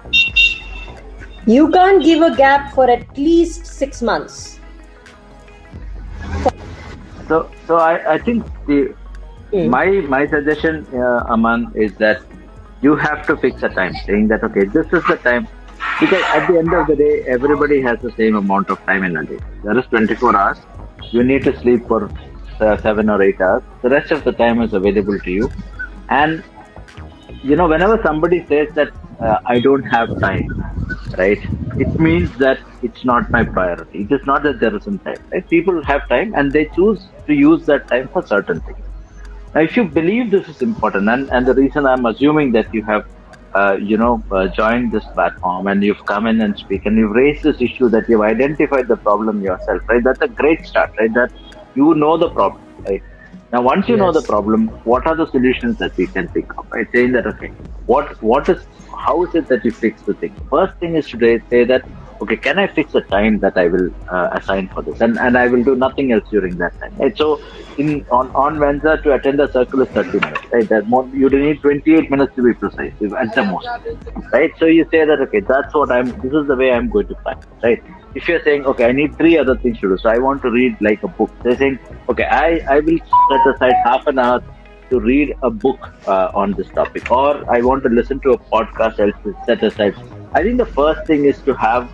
You can't give a gap for at least 6 months. So I think my suggestion, Aman, is that you have to fix a time, saying that, okay, this is the time. Because at the end of the day, everybody has the same amount of time in a day. There is 24 hours. You need to sleep for 7 or 8 hours. The rest of the time is available to you. And, whenever somebody says that I don't have time, right, it means that it's not my priority. It is not that there isn't time. Right? People have time and they choose to use that time for certain things. Now, if you believe this is important, and the reason I'm assuming that you have joined this platform and you've come in and speak and you've raised this issue, that you've identified the problem yourself, right? That's a great start, right? That you know the problem, right? Now, once you know the problem, what are the solutions that we can think of, right? Saying that, okay, how is it that you fix the thing? First thing is to say that, okay, can I fix a time that I will assign for this? And I will do nothing else during that time, right? So, on Wednesday, to attend the circle is 30 minutes, right? You need 28 minutes to be precise, at the most, right? So you say that, okay, this is the way I'm going to plan, right? If you're saying, okay, I need 3 other things to do, so I want to read like a book. They're saying, okay, I will set aside half an hour to read a book on this topic, or I want to listen to a podcast, I'll set aside. I think the first thing is to have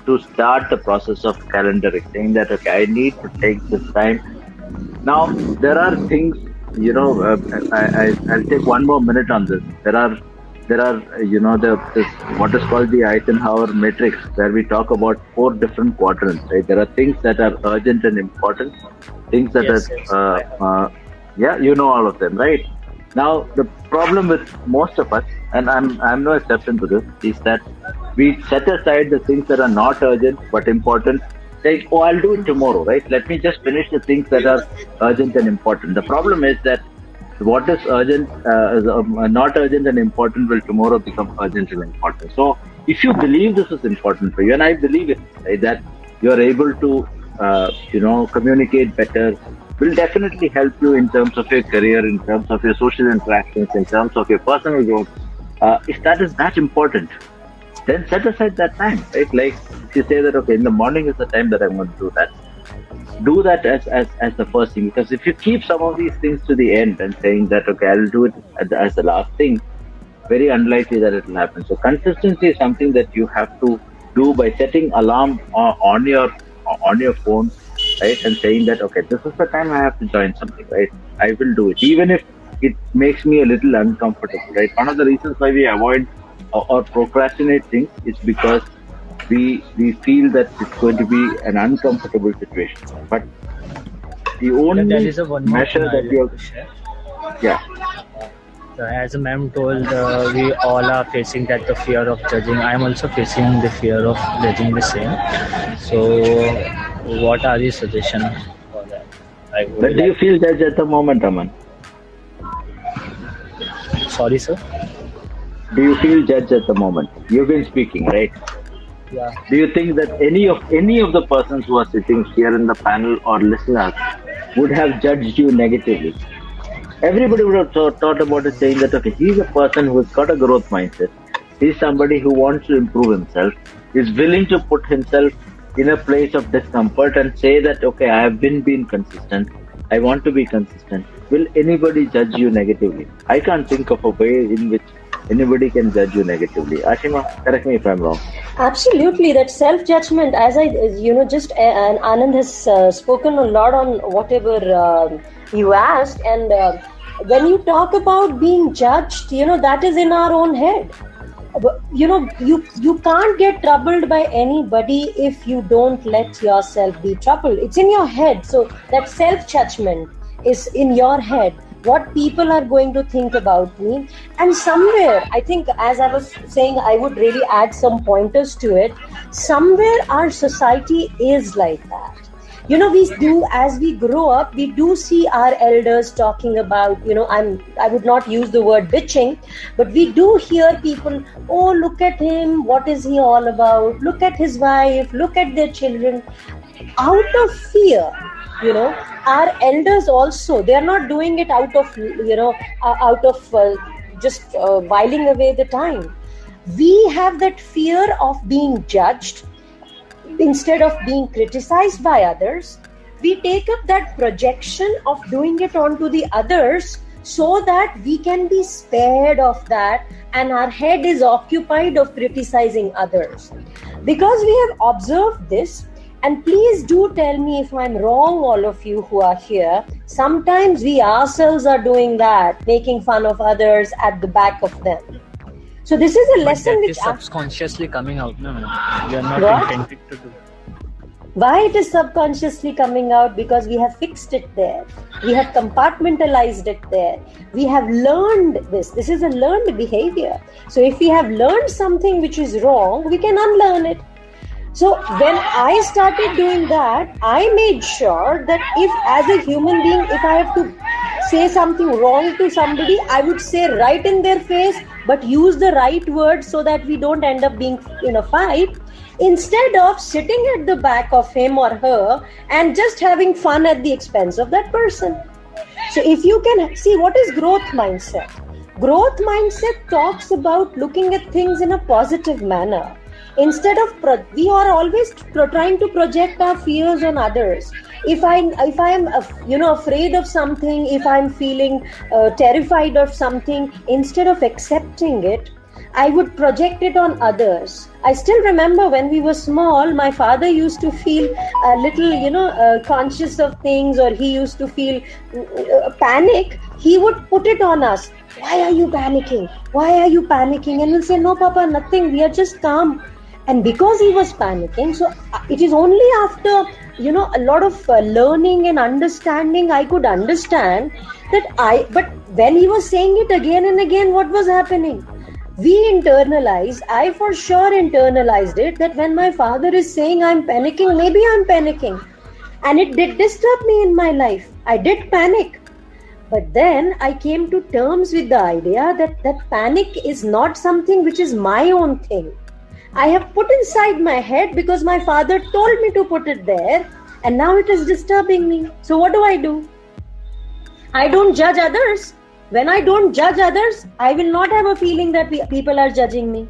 to start the process of calendaring, saying that, okay, I need to take this time. Now, there are things, I'll take one more minute on this. There are this what is called the Eisenhower matrix, where we talk about 4 different quadrants, right? There are things that are urgent and important, things that all of them, right? Now, the problem with most of us, and I'm no exception to this, is that we set aside the things that are not urgent but important. Like, oh, I'll do it tomorrow, right? Let me just finish the things that are urgent and important. The problem is that what is urgent, not urgent and important, will tomorrow become urgent and important. So, if you believe this is important for you, and I believe it, right, that you are able to, communicate better, will definitely help you in terms of your career, in terms of your social interactions, in terms of your personal growth. If that is that important, then set aside that time, right? Like, if you say that, okay, in the morning is the time that I'm going to do that. Do that as the first thing, because if you keep some of these things to the end and saying that, okay, I'll do it as the last thing, very unlikely that it will happen. So consistency is something that you have to do by setting alarm on your phone, right, and saying that, okay, this is the time I have to join something, right? I will do it, even if it makes me a little uncomfortable, right? One of the reasons why we avoid or procrastinate things is because we feel that it's going to be an uncomfortable situation. But the only measure that you have... Yeah. As a ma'am told, we all are facing the fear of judging. I am also facing the fear of judging the same. So, what are the suggestions for that? But do you feel judged at the moment, Aman? Sorry, sir? Do you feel judged at the moment? You've been speaking, right? Yeah. Do you think that any of the persons who are sitting here in the panel or listeners would have judged you negatively? Everybody would have thought about it, saying that, okay, he's a person who's got a growth mindset. He's somebody who wants to improve himself. He's willing to put himself in a place of discomfort and say that, okay, I have been being consistent. I want to be consistent. Will anybody judge you negatively? I can't think of a way in which anybody can judge you negatively. Ashima, correct me if I'm wrong. Absolutely, that self-judgment, as and Anand has spoken a lot on whatever you asked, and when you talk about being judged, that is in our own head. You can't get troubled by anybody if you don't let yourself be troubled. It's in your head. So that self-judgment is in your head. What people are going to think about me. And somewhere, I think, as I was saying, I would really add some pointers to it. Somewhere our society is like that. As we grow up, we do see our elders talking about, I would not use the word bitching, but we do hear people, oh, look at him, what is he all about? Look at his wife, look at their children. Out of fear, our elders also, they are not doing it out of just whiling away the time. We have that fear of being judged. Instead of being criticized by others, we take up that projection of doing it onto the others so that we can be spared of that, and our head is occupied of criticizing others. Because we have observed this, and please do tell me if I'm wrong, all of you who are here, sometimes we ourselves are doing that, making fun of others at the back of them. So this is a lesson which is subconsciously coming out. No, you are not intended to do. Why it is subconsciously coming out? Because we have fixed it there. We have compartmentalized it there. We have learned this. This is a learned behavior. So if we have learned something which is wrong, we can unlearn it. So when I started doing that, I made sure that if as a human being, if I have to say something wrong to somebody, I would say right in their face, but use the right words so that we don't end up being in a fight, instead of sitting at the back of him or her and just having fun at the expense of that person. So if you can see, what is growth mindset? Growth mindset talks about looking at things in a positive manner. Instead of we are always trying to project our fears on others. If I am afraid of something, if I'm feeling terrified of something, instead of accepting it, I would project it on others. I still remember when we were small, my father used to feel a little, conscious of things, or he used to feel panic. He would put it on us. Why are you panicking? Why are you panicking? And we'll say, no, Papa, nothing. We are just calm. And because he was panicking, so it is only after, a lot of learning and understanding, I could understand that but when he was saying it again and again, what was happening? I for sure internalized it, that when my father is saying I'm panicking, maybe I'm panicking. And it did disturb me in my life. I did panic. But then I came to terms with the idea that panic is not something which is my own thing. I have put inside my head because my father told me to put it there, and now it is disturbing me. So what do? I don't judge others. When I don't judge others, I will not have a feeling that people are judging me.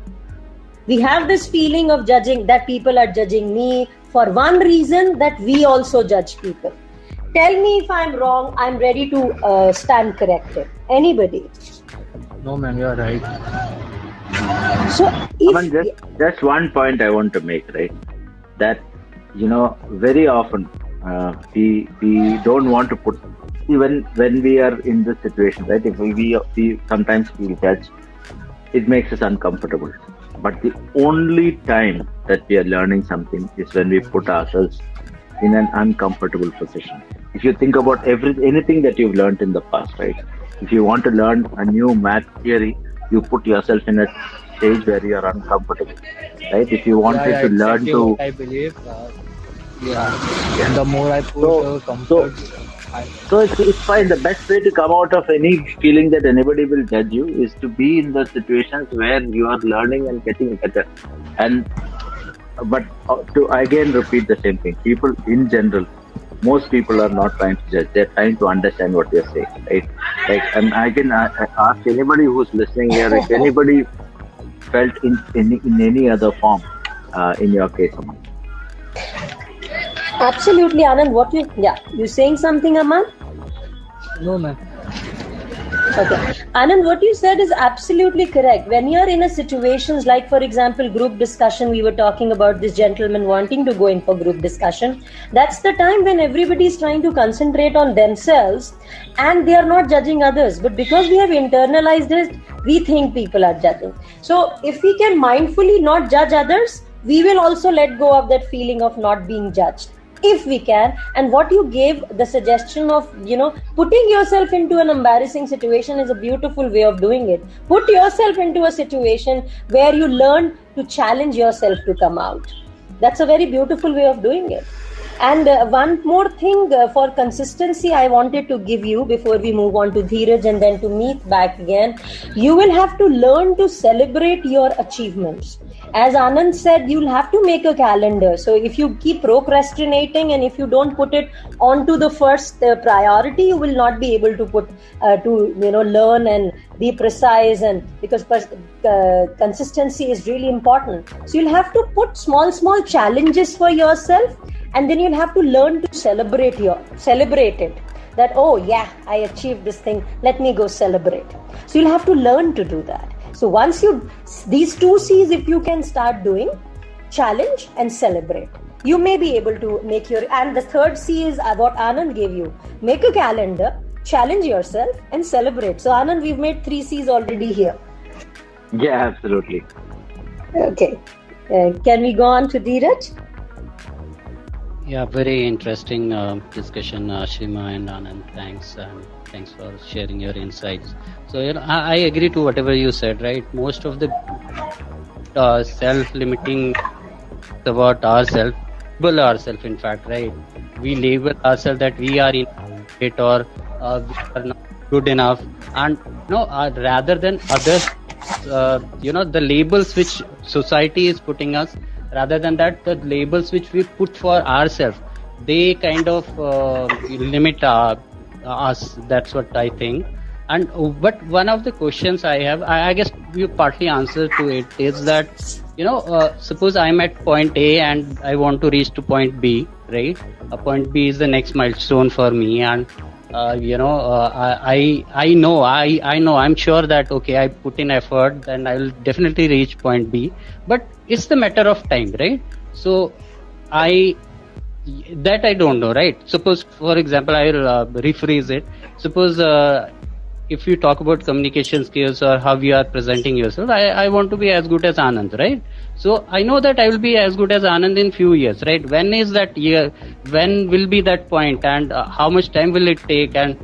We have this feeling of judging, that people are judging me for one reason, that we also judge people. Tell me if I'm wrong, I'm ready to stand corrected. Anybody? No, ma'am, you are right. So, just one point I want to make, right? That, very often we don't want to put, even when we are in this situation, right? If we sometimes feel judged, it makes us uncomfortable. But the only time that we are learning something is when we put ourselves in an uncomfortable position. If you think about anything that you've learned in the past, right? If you want to learn a new math theory, you put yourself in a stage where you are uncomfortable, right? If you wanted to learn to... What I believe, and the more I put comfort... So it's fine. The best way to come out of any feeling that anybody will judge you is to be in the situations where you are learning and getting better. But to again repeat the same thing, people in general, most people are not trying to judge. They're trying to understand what you're saying, right? And I can ask anybody who's listening here, if anybody felt in any other form in your case. Absolutely, Anand. You saying something, Aman? No, ma'am. Okay. Anand, what you said is absolutely correct. When you're in a situations like, for example, group discussion, we were talking about this gentleman wanting to go in for group discussion. That's the time when everybody is trying to concentrate on themselves and they are not judging others. But because we have internalized it, we think people are judging. So if we can mindfully not judge others, we will also let go of that feeling of not being judged. If we can. And what you gave, the suggestion of, putting yourself into an embarrassing situation is a beautiful way of doing it. Put yourself into a situation where you learn to challenge yourself to come out. That's a very beautiful way of doing it. And one more thing for consistency I wanted to give you before we move on to Dheeraj and then to Meet back again. You will have to learn to celebrate your achievements. As Anand said, you'll have to make a calendar. So if you keep procrastinating and if you don't put it onto the first priority, you will not be able to learn and be precise, and because consistency is really important. So you'll have to put small challenges for yourself, and then you'll have to learn to celebrate it. That, oh yeah, I achieved this thing, let me go celebrate. So you'll have to learn to do that. So once these two C's, if you can start doing, challenge and celebrate, you may be able to make and the third C is what Anand gave you. Make a calendar, challenge yourself and celebrate. So Anand, we've made 3 C's already here. Yeah, absolutely. Okay. Can we go on to Dheeraj? Yeah, very interesting discussion, Shima and Anand. Thanks for sharing your insights. So, I agree to whatever you said, right? Most of the self-limiting about ourselves, in fact, right? We label ourselves that we are inadequate or we are not good enough, and rather than others, the labels which society is putting us. Rather than that, the labels which we put for ourselves, they kind of limit us. That's what I think. But one of the questions I have, I guess you partly answered to it, is that, suppose I'm at point A and I want to reach to point B, right? Point B is the next milestone for me, and I know, I'm sure that okay, I put in effort, then I will definitely reach point B. But it's the matter of time, right? So I don't know, right? Suppose, for example, I will rephrase it. Suppose if you talk about communication skills or how you are presenting yourself, I want to be as good as Anand, right? So I know that I will be as good as Anand in few years, right? When is that year? When will be that point, and how much time will it take? And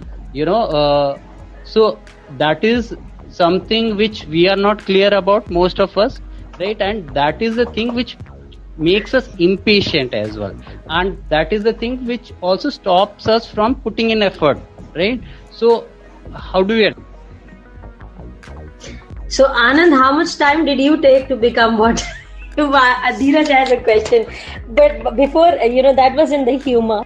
so that is something which we are not clear about, most of us, right? And that is the thing which makes us impatient as well, and that is the thing which also stops us from putting in effort, right? So how do we? So Anand, how much time did you take to become what? Dheeraj has a question, but before that was in the humor.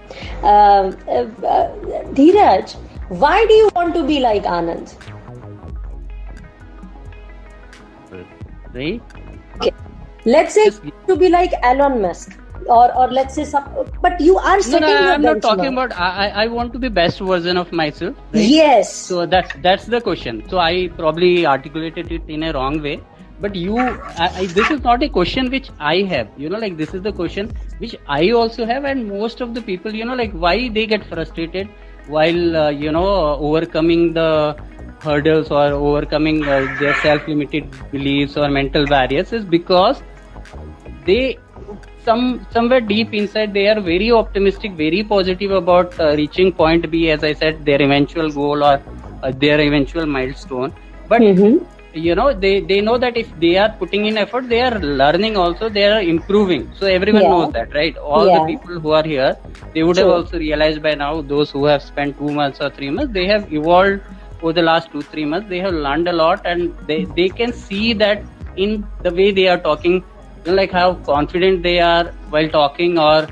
Dheeraj, why do you want to be like Anand? Right. Okay. Let's say to be like Elon Musk, or let's say but you are setting your I'm benchmark. not talking about. I want to be best version of myself. Right? Yes. So that's the question. So I probably articulated it in a wrong way. But this is not a question which I have. This is the question which I also have, and most of the people, why they get frustrated while overcoming the hurdles or overcoming their self-limited beliefs or mental barriers is because they somewhere deep inside they are very optimistic, very positive about reaching point B, as I said, their eventual goal or their eventual milestone. But they know that if they are putting in effort, they are learning also, they are improving. So everyone knows that, right? All the people who are here, they would have also realized by now, those who have spent 2 months or 3 months, they have evolved over the last 2-3 months. They have learned a lot, and they can see that in the way they are talking, how confident they are while talking, or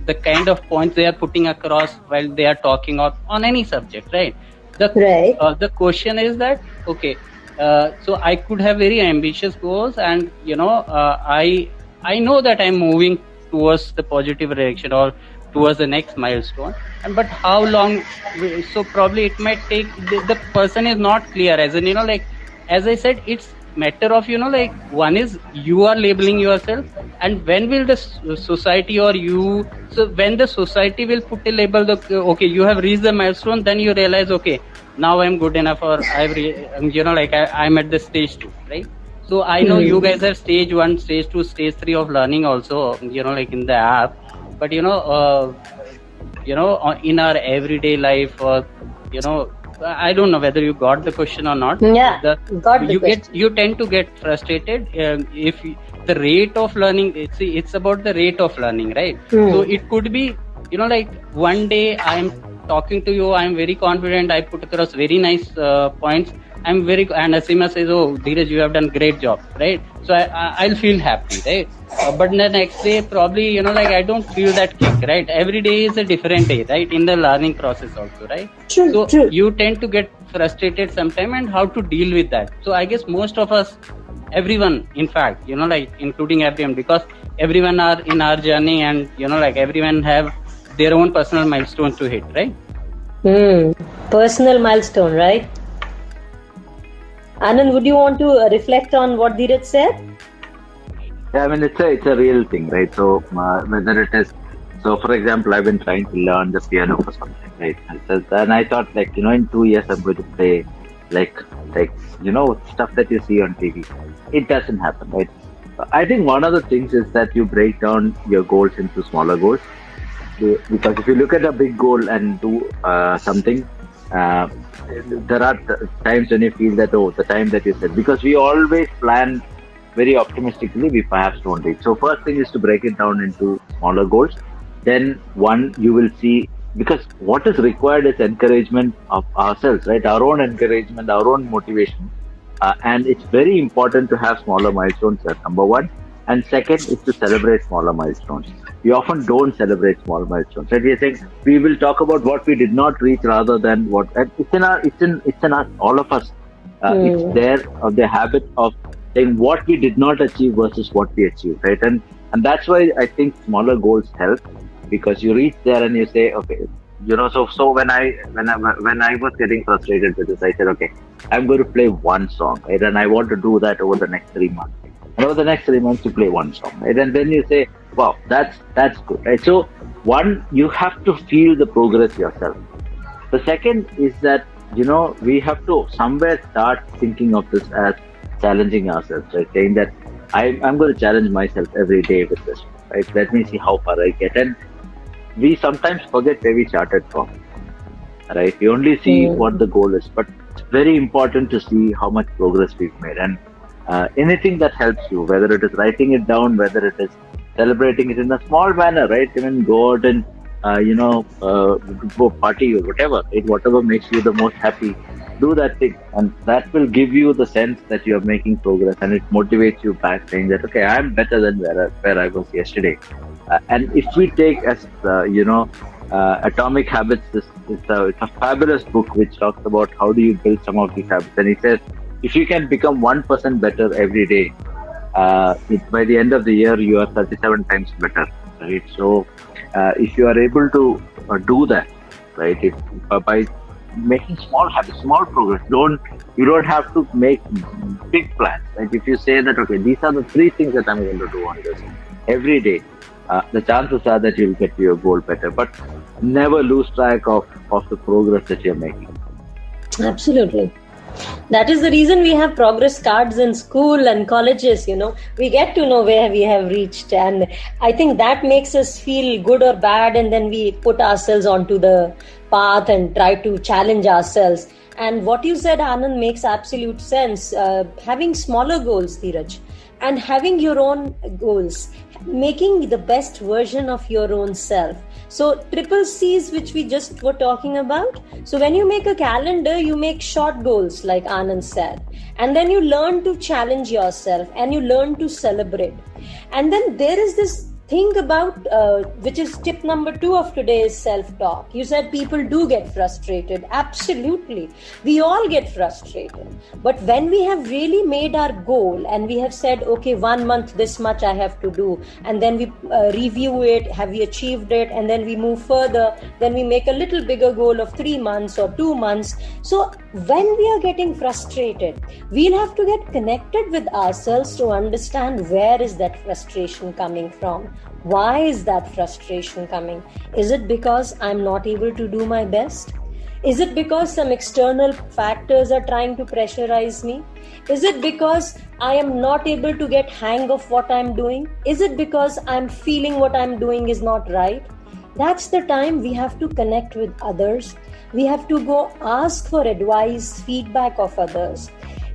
the kind of points they are putting across while they are talking on any subject, right? The question is that, okay, so I could have very ambitious goals, and I know that I'm moving towards the positive direction or towards the next milestone, but how long? So probably it might take. The person is not clear, as in as I said, it's matter of one is you are labeling yourself, and when will the society or you? So when the society will put a label, okay, you have reached the milestone, then you realize, okay, now I'm good enough, or I'm at the stage 2, right? So I know you guys have stage 1, stage 2, stage 3 of learning also, in the app, but in our everyday life, or I don't know whether you got the question or not. Yeah, got the question. You tend to get frustrated if the rate of learning. It's about the rate of learning, right? So it could be, one day I'm talking to you, I'm very confident, I put across very nice points, and Asima says, oh, Dheeraj, you have done great job, right? So I'll feel happy, right? But the next day, probably, I don't feel that kick, right? Every day is a different day, right? In the learning process also, right? True. You tend to get frustrated sometime, and how to deal with that. So I guess most of us, everyone, in fact, including everyone, because everyone are in our journey, and, everyone have their own personal milestone to hit, right? Personal milestone, right? Anand, would you want to reflect on what Dheeraj said? Yeah, I mean, it's a real thing, right? So whether it is, so for example, I've been trying to learn the piano for something, right? And I thought, in 2 years I'm going to play stuff that you see on TV. It doesn't happen, right? I think one of the things is that you break down your goals into smaller goals. Because if you look at a big goal and do something, there are times when you feel that, the time that you said, because we always plan very optimistically, we perhaps don't reach. So first thing is to break it down into smaller goals. Then you will see, because what is required is encouragement of ourselves, right? Our own encouragement, our own motivation. And it's very important to have smaller milestones, that's number one. And second is to celebrate smaller milestones. We often don't celebrate small milestones. Right? We are saying we will talk about what we did not reach rather than what. It's in us, all of us. It's there of the habit of saying what we did not achieve versus what we achieved, right? And that's why I think smaller goals help, because you reach there and you say, okay, So when I was getting frustrated with this, I said, okay, I'm going to play one song, right? And I want to do that over the next 3 months. And over the next 3 months, you play one song, right? And then you say, wow, that's good, right? So one, you have to feel the progress yourself. The second is that, we have to somewhere start thinking of this as challenging ourselves, right? Saying that I'm going to challenge myself every day with this, right? Let me see how far I get. And we sometimes forget where we started from, right? We only see what the goal is, but it's very important to see how much progress we've made. And anything that helps you, whether it is writing it down, whether it is celebrating it in a small manner, right? Even go out and go party or whatever, right? Whatever makes you the most happy, do that thing, and that will give you the sense that you are making progress, and it motivates you back, saying that, okay, I'm better than where I was yesterday. And if we take as Atomic Habits, it's a fabulous book which talks about how do you build some of these habits, and he says if you can become 1% better every day, by the end of the year you are 37 times better, right? So if you are able to do that, right, by making small habits, small progress, you don't have to make big plans. Like if you say that, okay, these are the 3 things that I'm going to do on this every day, the chances are that you'll get to your goal better. But never lose track of the progress that you're making. Absolutely. That is the reason we have progress cards in school and colleges, we get to know where we have reached, and I think that makes us feel good or bad, and then we put ourselves onto the path and try to challenge ourselves. And what you said, Anand, makes absolute sense. Having smaller goals, Dheeraj, and having your own goals, making the best version of your own self. So 3 C's, which we just were talking about. So when you make a calendar, you make short goals, like Anand said, and then you learn to challenge yourself and you learn to celebrate. And then there is this thing about, which is tip number 2 of today's self-talk. You said people do get frustrated. Absolutely. We all get frustrated. But when we have really made our goal and we have said, okay, 1 month, this much I have to do, and then we review it, have we achieved it, and then we move further, then we make a little bigger goal of 3 months or 2 months. So when we are getting frustrated, we'll have to get connected with ourselves to understand where is that frustration coming from. Why is that frustration coming? Is it because I'm not able to do my best? Is it because some external factors are trying to pressurize me? Is it because I am not able to get hang of what I'm doing? Is it because I'm feeling what I'm doing is not right? That's the time we have to connect with others. We have to go ask for advice, feedback of others.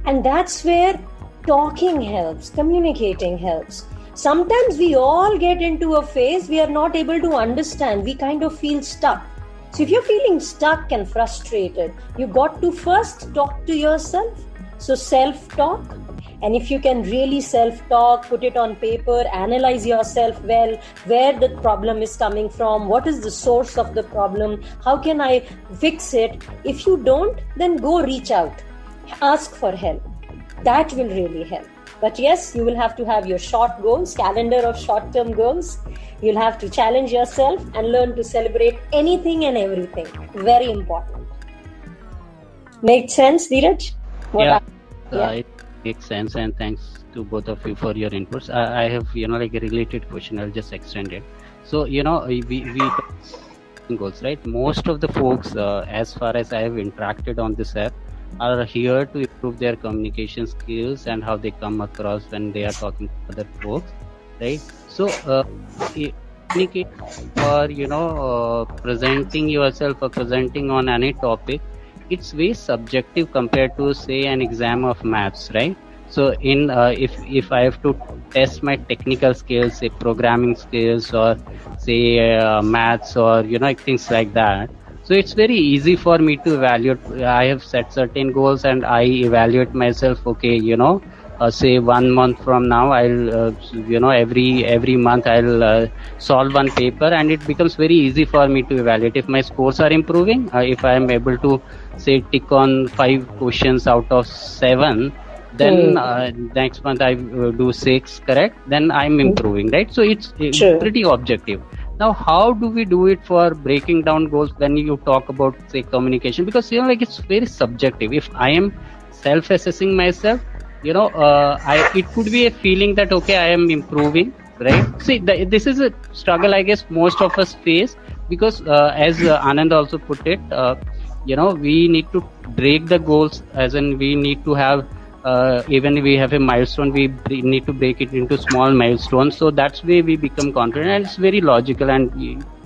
And that's where talking helps, communicating helps. Sometimes we all get into a phase we are not able to understand. We kind of feel stuck. So if you're feeling stuck and frustrated, you got to first talk to yourself. So self-talk. And if you can really self-talk, put it on paper, analyze yourself well, where the problem is coming from, what is the source of the problem, how can I fix it? If you don't, then go reach out. Ask for help. That will really help. But yes, you will have to have your short goals, calendar of short-term goals. You'll have to challenge yourself and learn to celebrate anything and everything. Very important. Make sense, Dheeraj? It makes sense, and thanks to both of you for your inputs. I have, like a related question. I'll just extend it. So, we goals, right? Most of the folks, as far as I have interacted on this app, are here to improve their communication skills and how they come across when they are talking to other folks, right? So communicate or presenting yourself or presenting on any topic, it's very subjective compared to, say, an exam of maths, right? So in if I have to test my technical skills, say programming skills or say maths or things like that, so it's very easy for me to evaluate. I have set certain goals and I evaluate myself. Okay, say 1 month from now, I'll every month I'll solve one paper, and it becomes very easy for me to evaluate if my scores are improving. If I am able to say tick on 5 questions out of 7, then next month I do 6, correct? Then I'm improving, right? So it's pretty objective. Now, how do we do it for breaking down goals when you talk about, say, communication? Because, like it's very subjective. If I am self-assessing myself, it could be a feeling that, okay, I am improving, right? See, this is a struggle, I guess, most of us face, because as Anand also put it, we need to break the goals, as in we need to have, even if we have a milestone, we need to break it into small milestones. So that's where we become confident, and it's very logical. And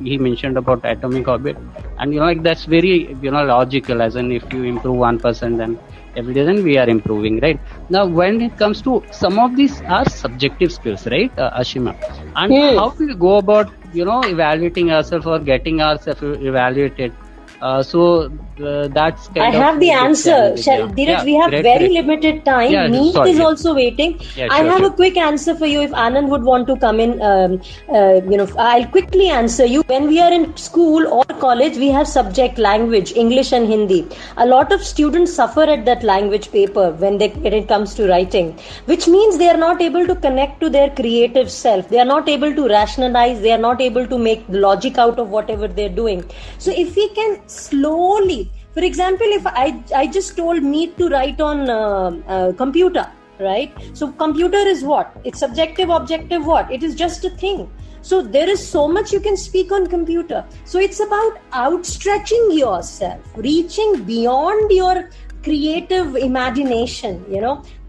he mentioned about atomic habit, and that's very logical, as in if you improve 1%, then every day then we are improving, right? Now, when it comes to some of these are subjective skills, right, Ashima, and how do we go about evaluating ourselves or getting ourselves evaluated? That's kind I have the answer. Dheeraj, we have very limited time. Meet is also waiting. I have a quick answer for you if Anand would want to come in. I'll quickly answer you. When we are in school or college, we have subject language, English and Hindi. A lot of students suffer at that language paper when it comes to writing, which means they are not able to connect to their creative self. They are not able to rationalize. They are not able to make logic out of whatever they're doing. So if we can slowly, for example, if I just told Meet to write on computer, right? So computer is what? It's subjective, objective, what? It is just a thing. So there is so much you can speak on computer. So it's about outstretching yourself, reaching beyond your creative imagination,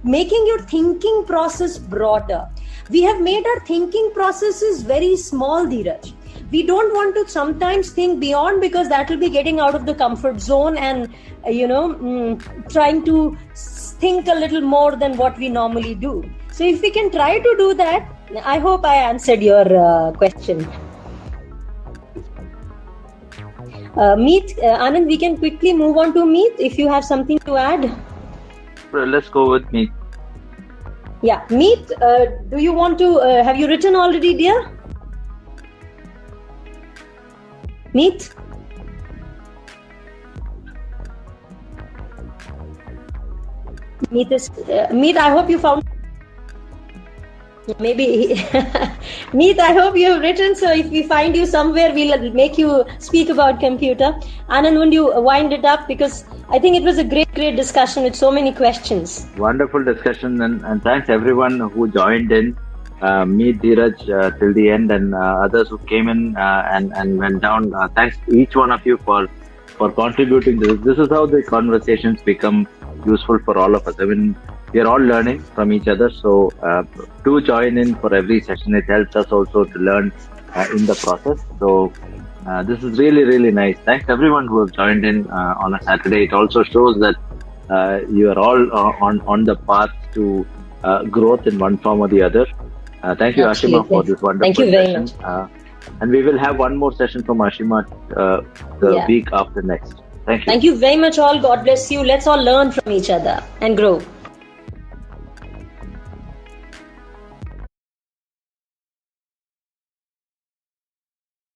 making your thinking process broader. We have made our thinking processes very small, Dheeraj. We don't want to sometimes think beyond, because that will be getting out of the comfort zone and, trying to think a little more than what we normally do. So if we can try to do that, I hope I answered your question. Meet, Anand, we can quickly move on to Meet if you have something to add. Let's go with Meet. Yeah, Meet, do you want to, have you written already, dear? Meet? Meet, I hope you found. Maybe. Meet, I hope you have written. So if we find you somewhere, we'll make you speak about computer. Anand, would you wind it up? Because I think it was a great discussion with so many questions. Wonderful discussion, and thanks everyone who joined in. Meet Dheeraj till the end, and others who came in and went down. Thanks each one of you for contributing to this. This is how the conversations become useful for all of us. I mean, we are all learning from each other. So do join in for every session. It helps us also to learn in the process. So this is really, really nice. Thanks everyone who have joined in on a Saturday. It also shows that you are all on the path to growth in one form or the other. Thank you, Absolutely. Ashima, for this wonderful session. Thank you very much. And we will have one more session from Ashima the week after next. Thank you. Thank you very much all. God bless you. Let's all learn from each other and grow.